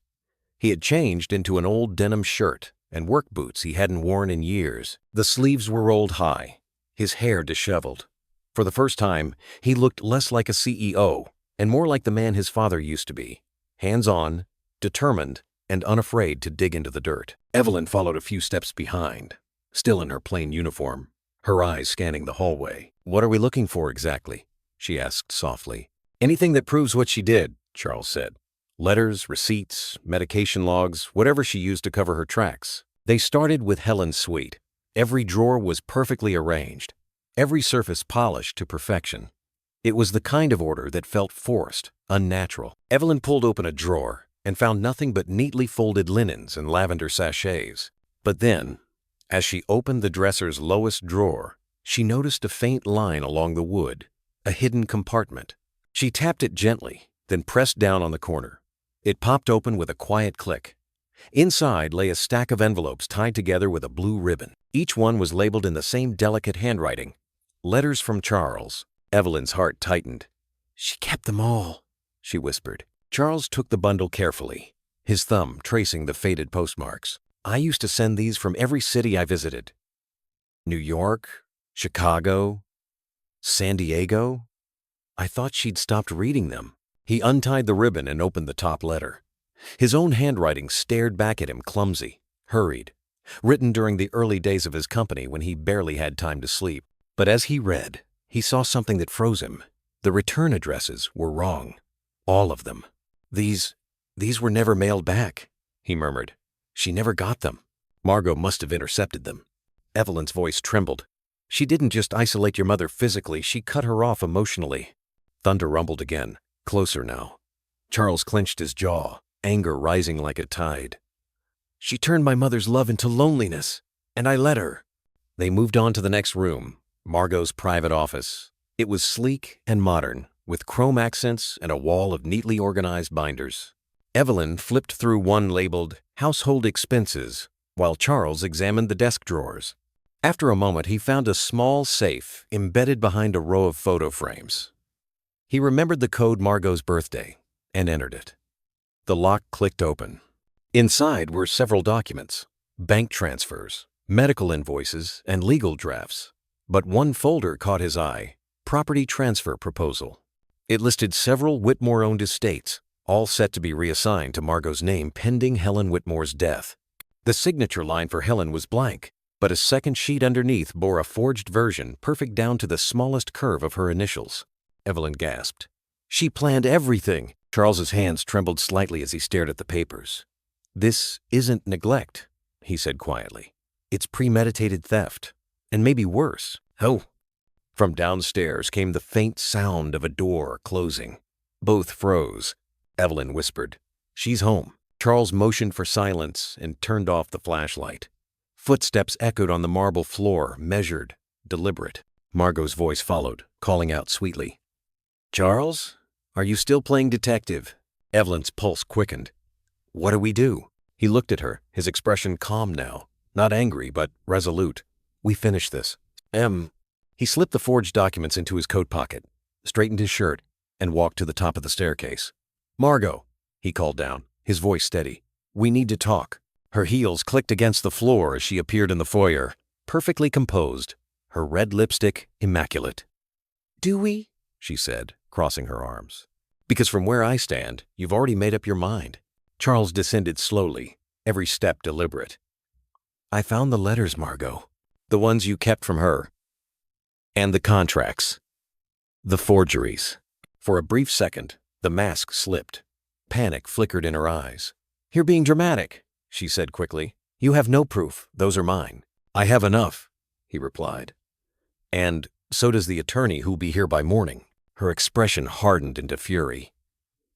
He had changed into an old denim shirt and work boots he hadn't worn in years. The sleeves were rolled high, his hair disheveled. For the first time, he looked less like a CEO and more like the man his father used to be, hands-on, determined, and unafraid to dig into the dirt. Evelyn followed a few steps behind, still in her plain uniform, her eyes scanning the hallway. What are we looking for exactly? She asked softly. Anything that proves what she did, Charles said. Letters, receipts, medication logs, whatever she used to cover her tracks. They started with Helen's suite. Every drawer was perfectly arranged, every surface polished to perfection. It was the kind of order that felt forced, unnatural. Evelyn pulled open a drawer and found nothing but neatly folded linens and lavender sachets. But then, as she opened the dresser's lowest drawer, she noticed a faint line along the wood, a hidden compartment. She tapped it gently, then pressed down on the corner. It popped open with a quiet click. Inside lay a stack of envelopes tied together with a blue ribbon. Each one was labeled in the same delicate handwriting. Letters from Charles. Evelyn's heart tightened. She kept them all, she whispered. Charles took the bundle carefully, his thumb tracing the faded postmarks. I used to send these from every city I visited. New York, Chicago, San Diego. I thought she'd stopped reading them. He untied the ribbon and opened the top letter. His own handwriting stared back at him, clumsy, hurried, written during the early days of his company when he barely had time to sleep. But as he read, he saw something that froze him. The return addresses were wrong. All of them. These were never mailed back, he murmured. She never got them. Margot must have intercepted them. Evelyn's voice trembled. She didn't just isolate your mother physically, she cut her off emotionally. Thunder rumbled again, closer now. Charles clenched his jaw, anger rising like a tide. She turned my mother's love into loneliness, and I let her. They moved on to the next room, Margot's private office. It was sleek and modern, with chrome accents and a wall of neatly organized binders. Evelyn flipped through one labeled Household Expenses, while Charles examined the desk drawers. After a moment, he found a small safe embedded behind a row of photo frames. He remembered the code Margot's birthday and entered it. The lock clicked open. Inside were several documents, bank transfers, medical invoices, and legal drafts. But one folder caught his eye: property transfer proposal. It listed several Whitmore-owned estates, all set to be reassigned to Margot's name pending Helen Whitmore's death. The signature line for Helen was blank, but a second sheet underneath bore a forged version perfect down to the smallest curve of her initials. Evelyn gasped. She planned everything. Charles's hands trembled slightly as he stared at the papers. This isn't neglect, he said quietly. It's premeditated theft, and maybe worse. Oh. From downstairs came the faint sound of a door closing. Both froze. Evelyn whispered, "She's home." Charles motioned for silence and turned off the flashlight. Footsteps echoed on the marble floor, measured, deliberate. Margot's voice followed, calling out sweetly, "Charles, are you still playing detective?" Evelyn's pulse quickened. "What do we do?" He looked at her, his expression calm now, not angry, but resolute. "We finish this." He slipped the forged documents into his coat pocket, straightened his shirt, and walked to the top of the staircase. "Margot," he called down, his voice steady. "We need to talk." Her heels clicked against the floor as she appeared in the foyer, perfectly composed, her red lipstick immaculate. "Do we?" she said, crossing her arms. "Because from where I stand, you've already made up your mind." Charles descended slowly, every step deliberate. "I found the letters, Margot. The ones you kept from her. And the contracts. The forgeries." For a brief second, the mask slipped. Panic flickered in her eyes. "You're being dramatic," she said quickly. "You have no proof. Those are mine." "I have enough," he replied. "And so does the attorney who'll be here by morning." Her expression hardened into fury.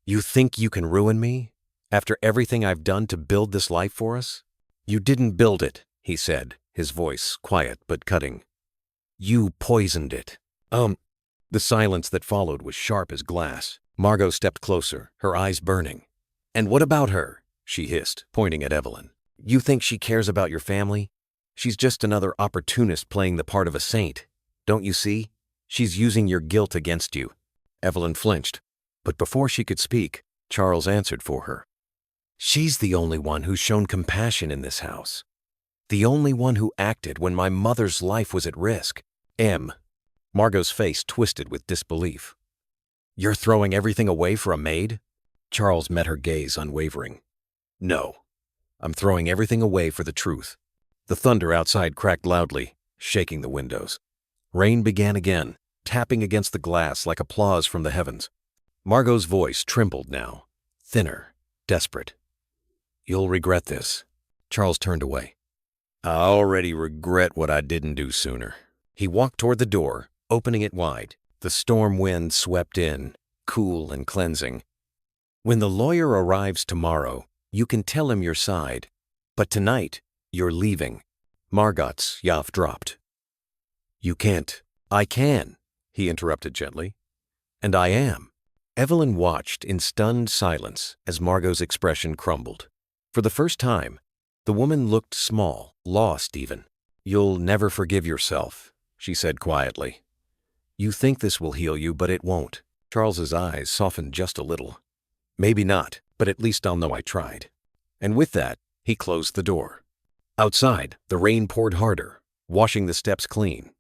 "You think you can ruin me? After everything I've done to build this life for us?" "You didn't build it," he said, his voice quiet but cutting. "You poisoned it." The silence that followed was sharp as glass. Margot stepped closer, her eyes burning. "And what about her?" she hissed, pointing at Evelyn. "You think she cares about your family? She's just another opportunist playing the part of a saint. Don't you see? She's using your guilt against you." Evelyn flinched, but before she could speak, Charles answered for her. "She's the only one who's shown compassion in this house. The only one who acted when my mother's life was at risk." Margot's face twisted with disbelief. "You're throwing everything away for a maid?" Charles met her gaze unwavering. "No, I'm throwing everything away for the truth." The thunder outside cracked loudly, shaking the windows. Rain began again, tapping against the glass like applause from the heavens. Margot's voice trembled now, thinner, desperate. "You'll regret this." Charles turned away. "I already regret what I didn't do sooner." He walked toward the door, opening it wide. The storm wind swept in, cool and cleansing. "When the lawyer arrives tomorrow, you can tell him your side. But tonight, you're leaving." Margot's yaw dropped. "You can't." "I can," he interrupted gently. "And I am." Evelyn watched in stunned silence as Margot's expression crumbled. For the first time, the woman looked small, lost even. "You'll never forgive yourself," she said quietly. "You think this will heal you, but it won't." Charles's eyes softened just a little. "Maybe not, but at least I'll know I tried." And with that, he closed the door. Outside, the rain poured harder, washing the steps clean.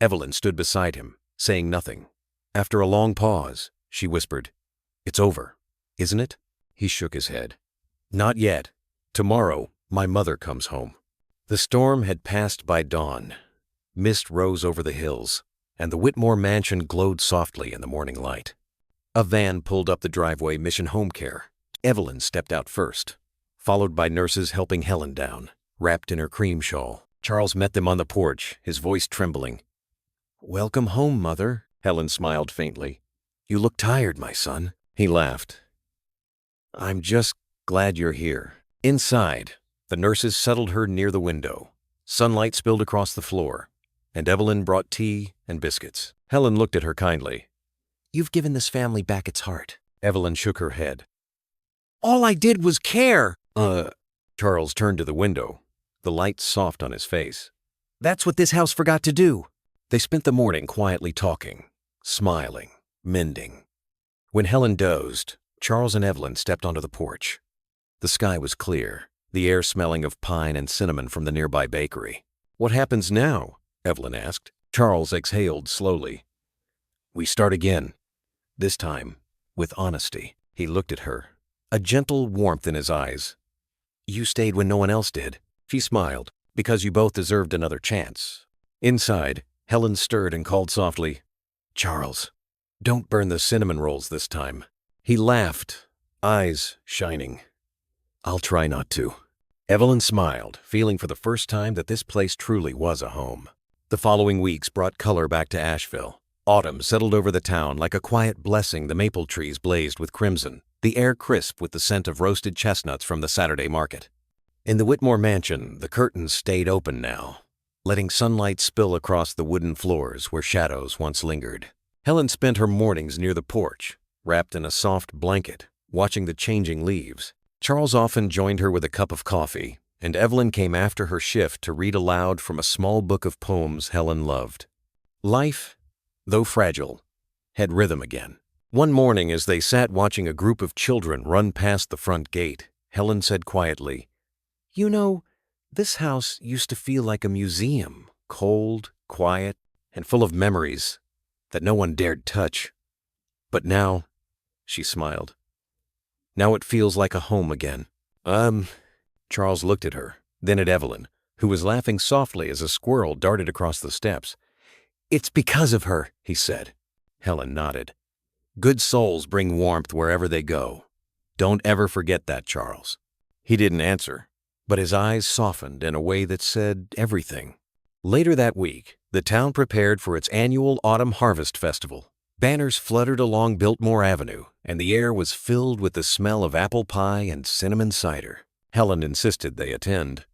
Evelyn stood beside him, saying nothing. After a long pause, she whispered, "It's over, isn't it?" He shook his head. "Not yet. Tomorrow, my mother comes home." The storm had passed by dawn. Mist rose over the hills, and the Whitmore mansion glowed softly in the morning light. A van pulled up the driveway, Mission Home Care. Evelyn stepped out first, followed by nurses helping Helen down, wrapped in her cream shawl. Charles met them on the porch, his voice trembling. "Welcome home, Mother," Helen smiled faintly. "You look tired, my son." He laughed. "I'm just glad you're here." Inside, the nurses settled her near the window. Sunlight spilled across the floor, and Evelyn brought tea and biscuits. Helen looked at her kindly. "You've given this family back its heart." Evelyn shook her head. "All I did was care." Charles turned to the window, the light soft on his face. That's what this house forgot to do. They spent the morning quietly talking, smiling, mending. When Helen dozed, Charles and Evelyn stepped onto the porch. The sky was clear, the air smelling of pine and cinnamon from the nearby bakery. "What happens now?" Evelyn asked. Charles exhaled slowly. "We start again. This time, with honesty." He looked at her, a gentle warmth in his eyes. "You stayed when no one else did." She smiled, "because you both deserved another chance." Inside, Helen stirred and called softly, "Charles, don't burn the cinnamon rolls this time." He laughed, eyes shining. "I'll try not to." Evelyn smiled, feeling for the first time that this place truly was a home. The following weeks brought color back to Asheville. Autumn settled over the town like a quiet blessing. The maple trees blazed with crimson, the air crisp with the scent of roasted chestnuts from the Saturday market. In the Whitmore mansion, the curtains stayed open now, letting sunlight spill across the wooden floors where shadows once lingered. Helen spent her mornings near the porch, wrapped in a soft blanket, watching the changing leaves. Charles often joined her with a cup of coffee, and Evelyn came after her shift to read aloud from a small book of poems Helen loved. Life, though fragile, had rhythm again. One morning, as they sat watching a group of children run past the front gate, Helen said quietly, "You know, this house used to feel like a museum, cold, quiet, and full of memories that no one dared touch. But now," she smiled, "now it feels like a home again." Charles looked at her, then at Evelyn, who was laughing softly as a squirrel darted across the steps. "It's because of her," he said. Helen nodded. "Good souls bring warmth wherever they go. Don't ever forget that, Charles." He didn't answer, but his eyes softened in a way that said everything. Later that week, the town prepared for its annual Autumn Harvest Festival. Banners fluttered along Biltmore Avenue, and the air was filled with the smell of apple pie and cinnamon cider. Helen insisted they attend.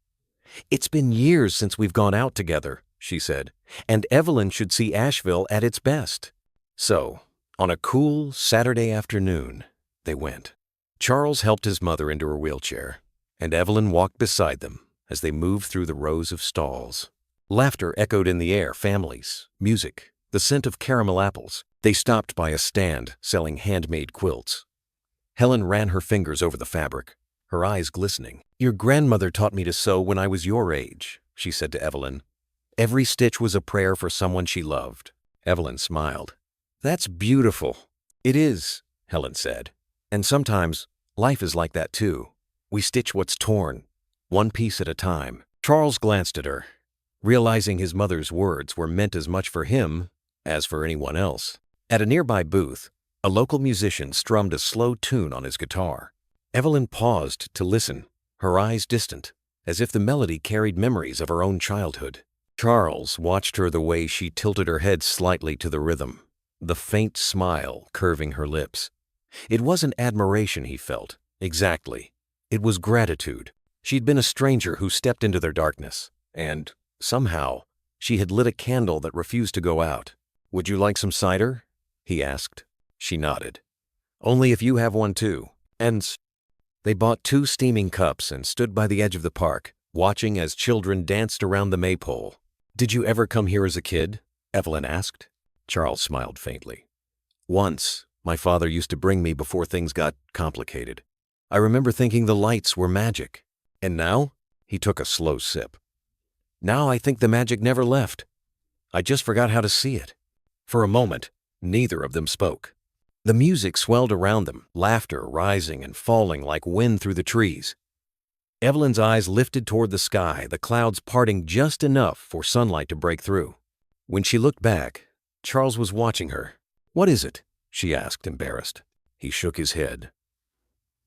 "It's been years since we've gone out together," she said, "and Evelyn should see Asheville at its best." So, on a cool Saturday afternoon, they went. Charles helped his mother into her wheelchair, and Evelyn walked beside them as they moved through the rows of stalls. Laughter echoed in the air, families, music, the scent of caramel apples. They stopped by a stand selling handmade quilts. Helen ran her fingers over the fabric, her eyes glistening. "Your grandmother taught me to sew when I was your age," she said to Evelyn. "Every stitch was a prayer for someone she loved." Evelyn smiled. "That's beautiful." "It is," Helen said. "And sometimes life is like that too. We stitch what's torn, one piece at a time." Charles glanced at her, realizing his mother's words were meant as much for him as for anyone else. At a nearby booth, a local musician strummed a slow tune on his guitar. Evelyn paused to listen, her eyes distant, as if the melody carried memories of her own childhood. Charles watched her the way she tilted her head slightly to the rhythm, the faint smile curving her lips. It wasn't admiration he felt, exactly. It was gratitude. She'd been a stranger who stepped into their darkness, and, somehow, she had lit a candle that refused to go out. "Would you like some cider?" he asked. She nodded. "Only if you have one too." And they bought 2 steaming cups and stood by the edge of the park, watching as children danced around the maypole. "Did you ever come here as a kid?" Evelyn asked. Charles smiled faintly. "Once, my father used to bring me before things got complicated. I remember thinking the lights were magic. And now?" He took a slow sip. "Now I think the magic never left. I just forgot how to see it." For a moment, neither of them spoke. The music swelled around them, laughter rising and falling like wind through the trees. Evelyn's eyes lifted toward the sky, the clouds parting just enough for sunlight to break through. When she looked back, Charles was watching her. "What is it?" she asked, embarrassed. He shook his head.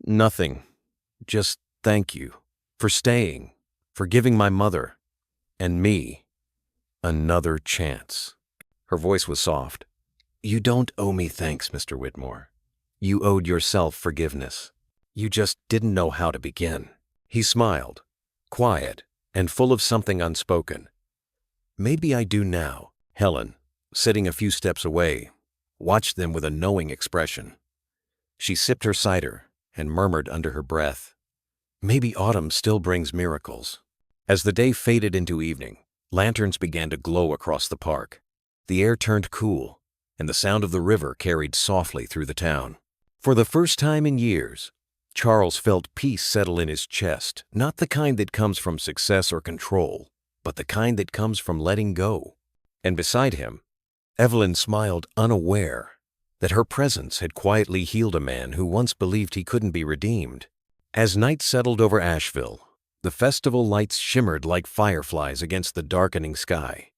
"Nothing. Just thank you for staying, for giving my mother and me another chance." Her voice was soft. "You don't owe me thanks, Mr. Whitmore. You owed yourself forgiveness. You just didn't know how to begin." He smiled, quiet and full of something unspoken. "Maybe I do now." Helen, sitting a few steps away, watched them with a knowing expression. She sipped her cider and murmured under her breath, "Maybe autumn still brings miracles." As the day faded into evening, Lanterns began to glow across the park. The air turned cool, and the sound of the river carried softly through the town. For the first time in years, Charles felt peace settle in his chest, not the kind that comes from success or control, but the kind that comes from letting go. And beside him, Evelyn smiled, unaware that her presence had quietly healed a man who once believed he couldn't be redeemed. As night settled over Asheville, the festival lights shimmered like fireflies against the darkening sky.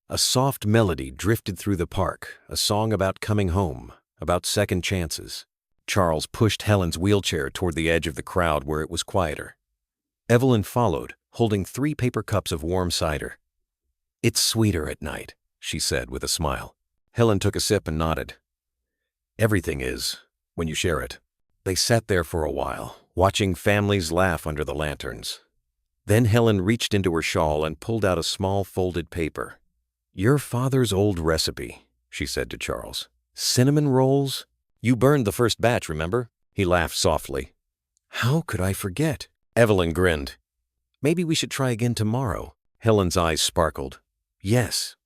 A soft melody drifted through the park, a song about coming home, about second chances. Charles pushed Helen's wheelchair toward the edge of the crowd where it was quieter. Evelyn followed, holding 3 paper cups of warm cider. "It's sweeter at night," she said with a smile. Helen took a sip and nodded. "Everything is, when you share it." They sat there for a while, watching families laugh under the lanterns. Then Helen reached into her shawl and pulled out a small folded paper. "Your father's old recipe," she said to Charles. "Cinnamon rolls? You burned the first batch, remember?" He laughed softly. "How could I forget?" Evelyn grinned. "Maybe we should try again tomorrow." Helen's eyes sparkled. "Yes.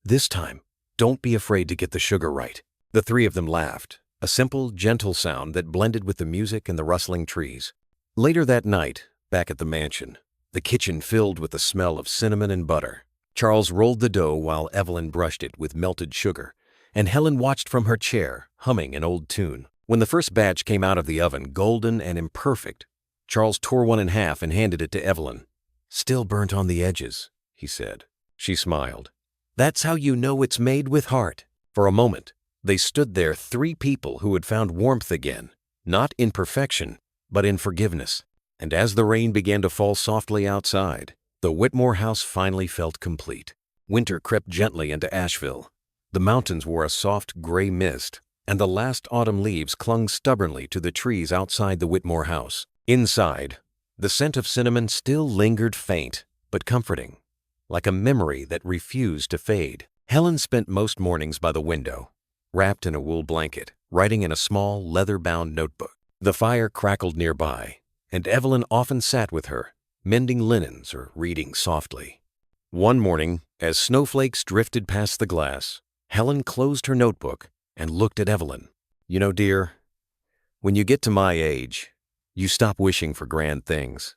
This time, don't be afraid to get the sugar right." The 3 of them laughed, a simple, gentle sound that blended with the music and the rustling trees. Later that night, back at the mansion, the kitchen filled with the smell of cinnamon and butter. Charles rolled the dough while Evelyn brushed it with melted sugar, and Helen watched from her chair, humming an old tune. When the first batch came out of the oven, golden and imperfect, Charles tore one in half and handed it to Evelyn. "Still burnt on the edges," he said. She smiled. "That's how you know it's made with heart." For a moment, they stood there, 3 people who had found warmth again, not in perfection, but in forgiveness. And as the rain began to fall softly outside, the Whitmore house finally felt complete. Winter crept gently into Asheville. The mountains wore a soft gray mist, and the last autumn leaves clung stubbornly to the trees outside the Whitmore house. Inside, the scent of cinnamon still lingered, faint but comforting, like a memory that refused to fade. Helen spent most mornings by the window, wrapped in a wool blanket, writing in a small, leather-bound notebook. The fire crackled nearby, and Evelyn often sat with her, mending linens or reading softly. One morning, as snowflakes drifted past the glass, Helen closed her notebook and looked at Evelyn. "You know, dear, when you get to my age, you stop wishing for grand things.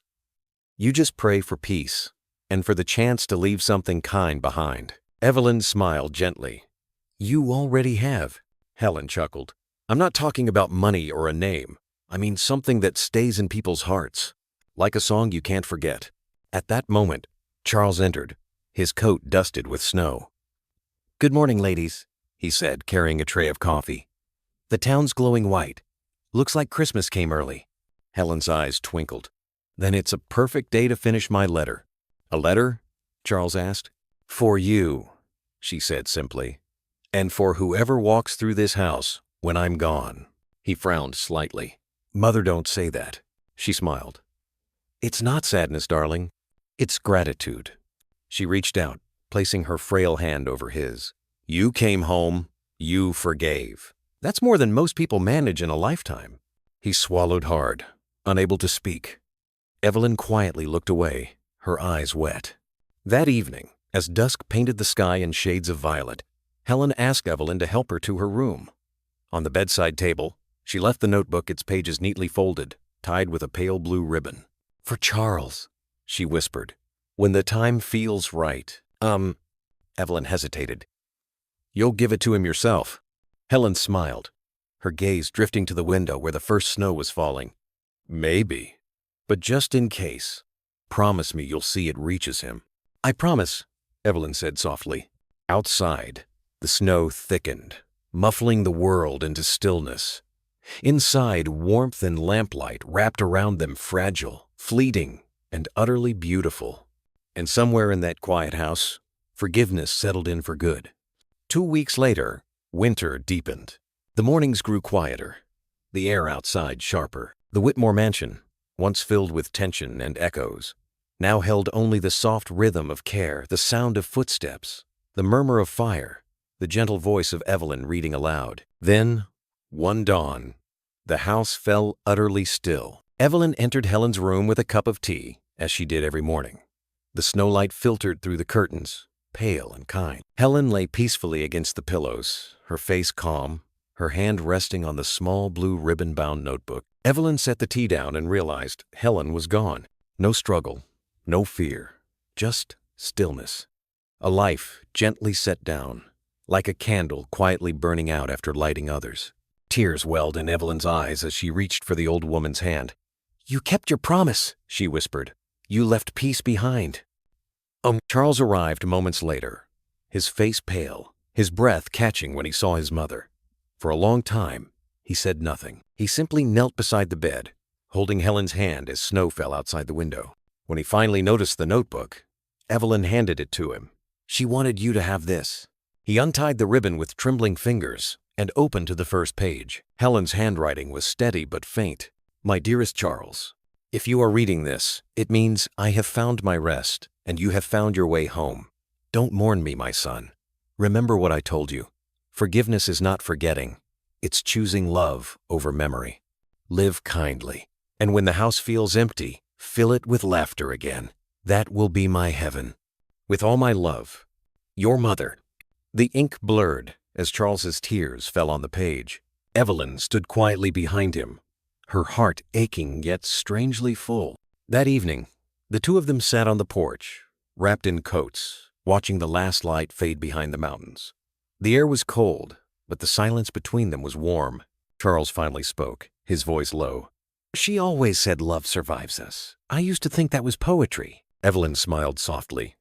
You just pray for peace and for the chance to leave something kind behind." Evelyn smiled gently. "You already have," Helen chuckled. "I'm not talking about money or a name. I mean something that stays in people's hearts, like a song you can't forget." At that moment, Charles entered, his coat dusted with snow. "Good morning, ladies," he said, carrying a tray of coffee. "The town's glowing white. Looks like Christmas came early." Helen's eyes twinkled. "Then it's a perfect day to finish my letter." "A letter?" Charles asked. "For you," she said simply, "and for whoever walks through this house when I'm gone." He frowned slightly. "Mother, don't say that." She smiled. "It's not sadness, darling. It's gratitude." She reached out, placing her frail hand over his. "You came home. You forgave. That's more than most people manage in a lifetime." He swallowed hard, unable to speak. Evelyn quietly looked away, her eyes wet. That evening, as dusk painted the sky in shades of violet, Helen asked Evelyn to help her to her room. On the bedside table, she left the notebook, its pages neatly folded, tied with a pale blue ribbon. "For Charles," she whispered. "When the time feels right." Evelyn hesitated. "You'll give it to him yourself." Helen smiled, her gaze drifting to the window where the first snow was falling. "Maybe. But just in case, promise me you'll see it reaches him." "I promise," Evelyn said softly. Outside, the snow thickened, muffling the world into stillness. Inside, warmth and lamplight wrapped around them, fragile, fleeting, and utterly beautiful. And somewhere in that quiet house, forgiveness settled in for good. 2 weeks later, winter deepened. The mornings grew quieter, the air outside sharper. The Whitmore mansion, once filled with tension and echoes, now held only the soft rhythm of care, the sound of footsteps, the murmur of fire, the gentle voice of Evelyn reading aloud. Then, one dawn, the house fell utterly still. Evelyn entered Helen's room with a cup of tea, as she did every morning. The snowlight filtered through the curtains, pale and kind. Helen lay peacefully against the pillows, her face calm, her hand resting on the small blue ribbon-bound notebook. Evelyn set the tea down and realized Helen was gone. No struggle, no fear, just stillness. A life gently set down, like a candle quietly burning out after lighting others. Tears welled in Evelyn's eyes as she reached for the old woman's hand. "You kept your promise," she whispered. "You left peace behind." Charles arrived moments later, his face pale, his breath catching when he saw his mother. For a long time, he said nothing. He simply knelt beside the bed, holding Helen's hand as snow fell outside the window. When he finally noticed the notebook, Evelyn handed it to him. "She wanted you to have this." He untied the ribbon with trembling fingers and opened to the first page. Helen's handwriting was steady but faint. "My dearest Charles, if you are reading this, it means I have found my rest and you have found your way home. Don't mourn me, my son. Remember what I told you. Forgiveness is not forgetting. It's choosing love over memory. Live kindly, and when the house feels empty, fill it with laughter again. That will be my heaven. With all my love, your mother." The ink blurred as Charles's tears fell on the page. Evelyn stood quietly behind him, her heart aching yet strangely full. That evening, the two of them sat on the porch, wrapped in coats, watching the last light fade behind the mountains. The air was cold, but the silence between them was warm. Charles finally spoke, his voice low. "She always said love survives us. I used to think that was poetry." Evelyn smiled softly.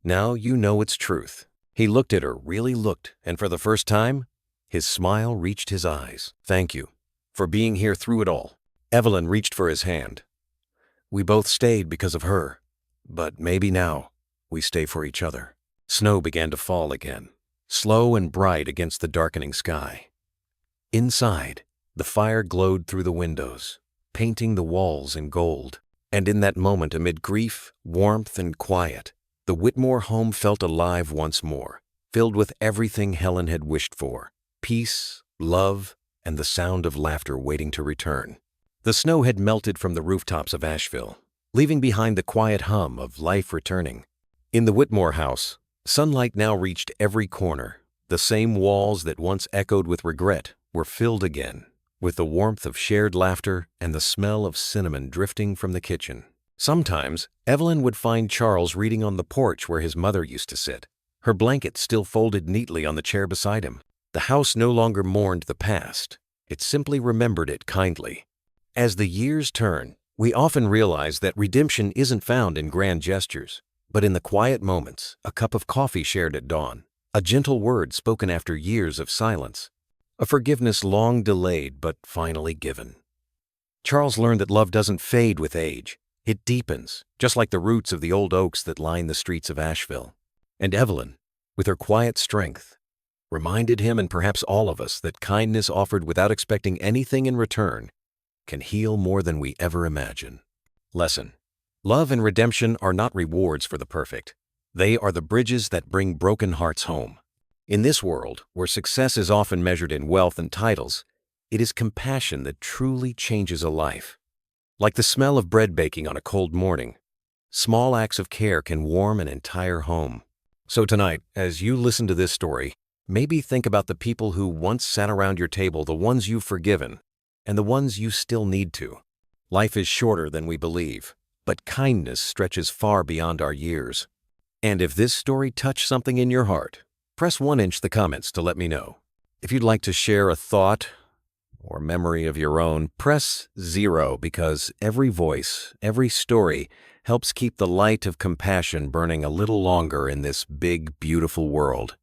"Now you know it's truth." He looked at her, really looked, and for the first time, his smile reached his eyes. "Thank you for being here through it all." Evelyn reached for his hand. "We both stayed because of her, but maybe now we stay for each other." Snow began to fall again, slow and bright against the darkening sky. Inside, the fire glowed through the windows, painting the walls in gold. And in that moment, amid grief, warmth, and quiet, the Whitmore home felt alive once more, filled with everything Helen had wished for: peace, love, and the sound of laughter waiting to return. The snow had melted from the rooftops of Asheville, leaving behind the quiet hum of life returning. In the Whitmore house, sunlight now reached every corner. The same walls that once echoed with regret were filled again, with the warmth of shared laughter and the smell of cinnamon drifting from the kitchen. Sometimes, Evelyn would find Charles reading on the porch where his mother used to sit, her blanket still folded neatly on the chair beside him. The house no longer mourned the past, it simply remembered it kindly. As the years turn, we often realize that redemption isn't found in grand gestures, but in the quiet moments: a cup of coffee shared at dawn, a gentle word spoken after years of silence, a forgiveness long delayed but finally given. Charles learned that love doesn't fade with age. It deepens, just like the roots of the old oaks that line the streets of Asheville. And Evelyn, with her quiet strength, reminded him, and perhaps all of us, that kindness offered without expecting anything in return can heal more than we ever imagine. Lesson: love and redemption are not rewards for the perfect. They are the bridges that bring broken hearts home. In this world, where success is often measured in wealth and titles, it is compassion that truly changes a life. Like the smell of bread baking on a cold morning, small acts of care can warm an entire home. So tonight, as you listen to this story, maybe think about the people who once sat around your table, the ones you've forgiven, and the ones you still need to. Life is shorter than we believe, but kindness stretches far beyond our years. And if this story touched something in your heart, press 1 inch the comments to let me know. If you'd like to share a thought or memory of your own, press 0, because every voice, every story helps keep the light of compassion burning a little longer in this big, beautiful world.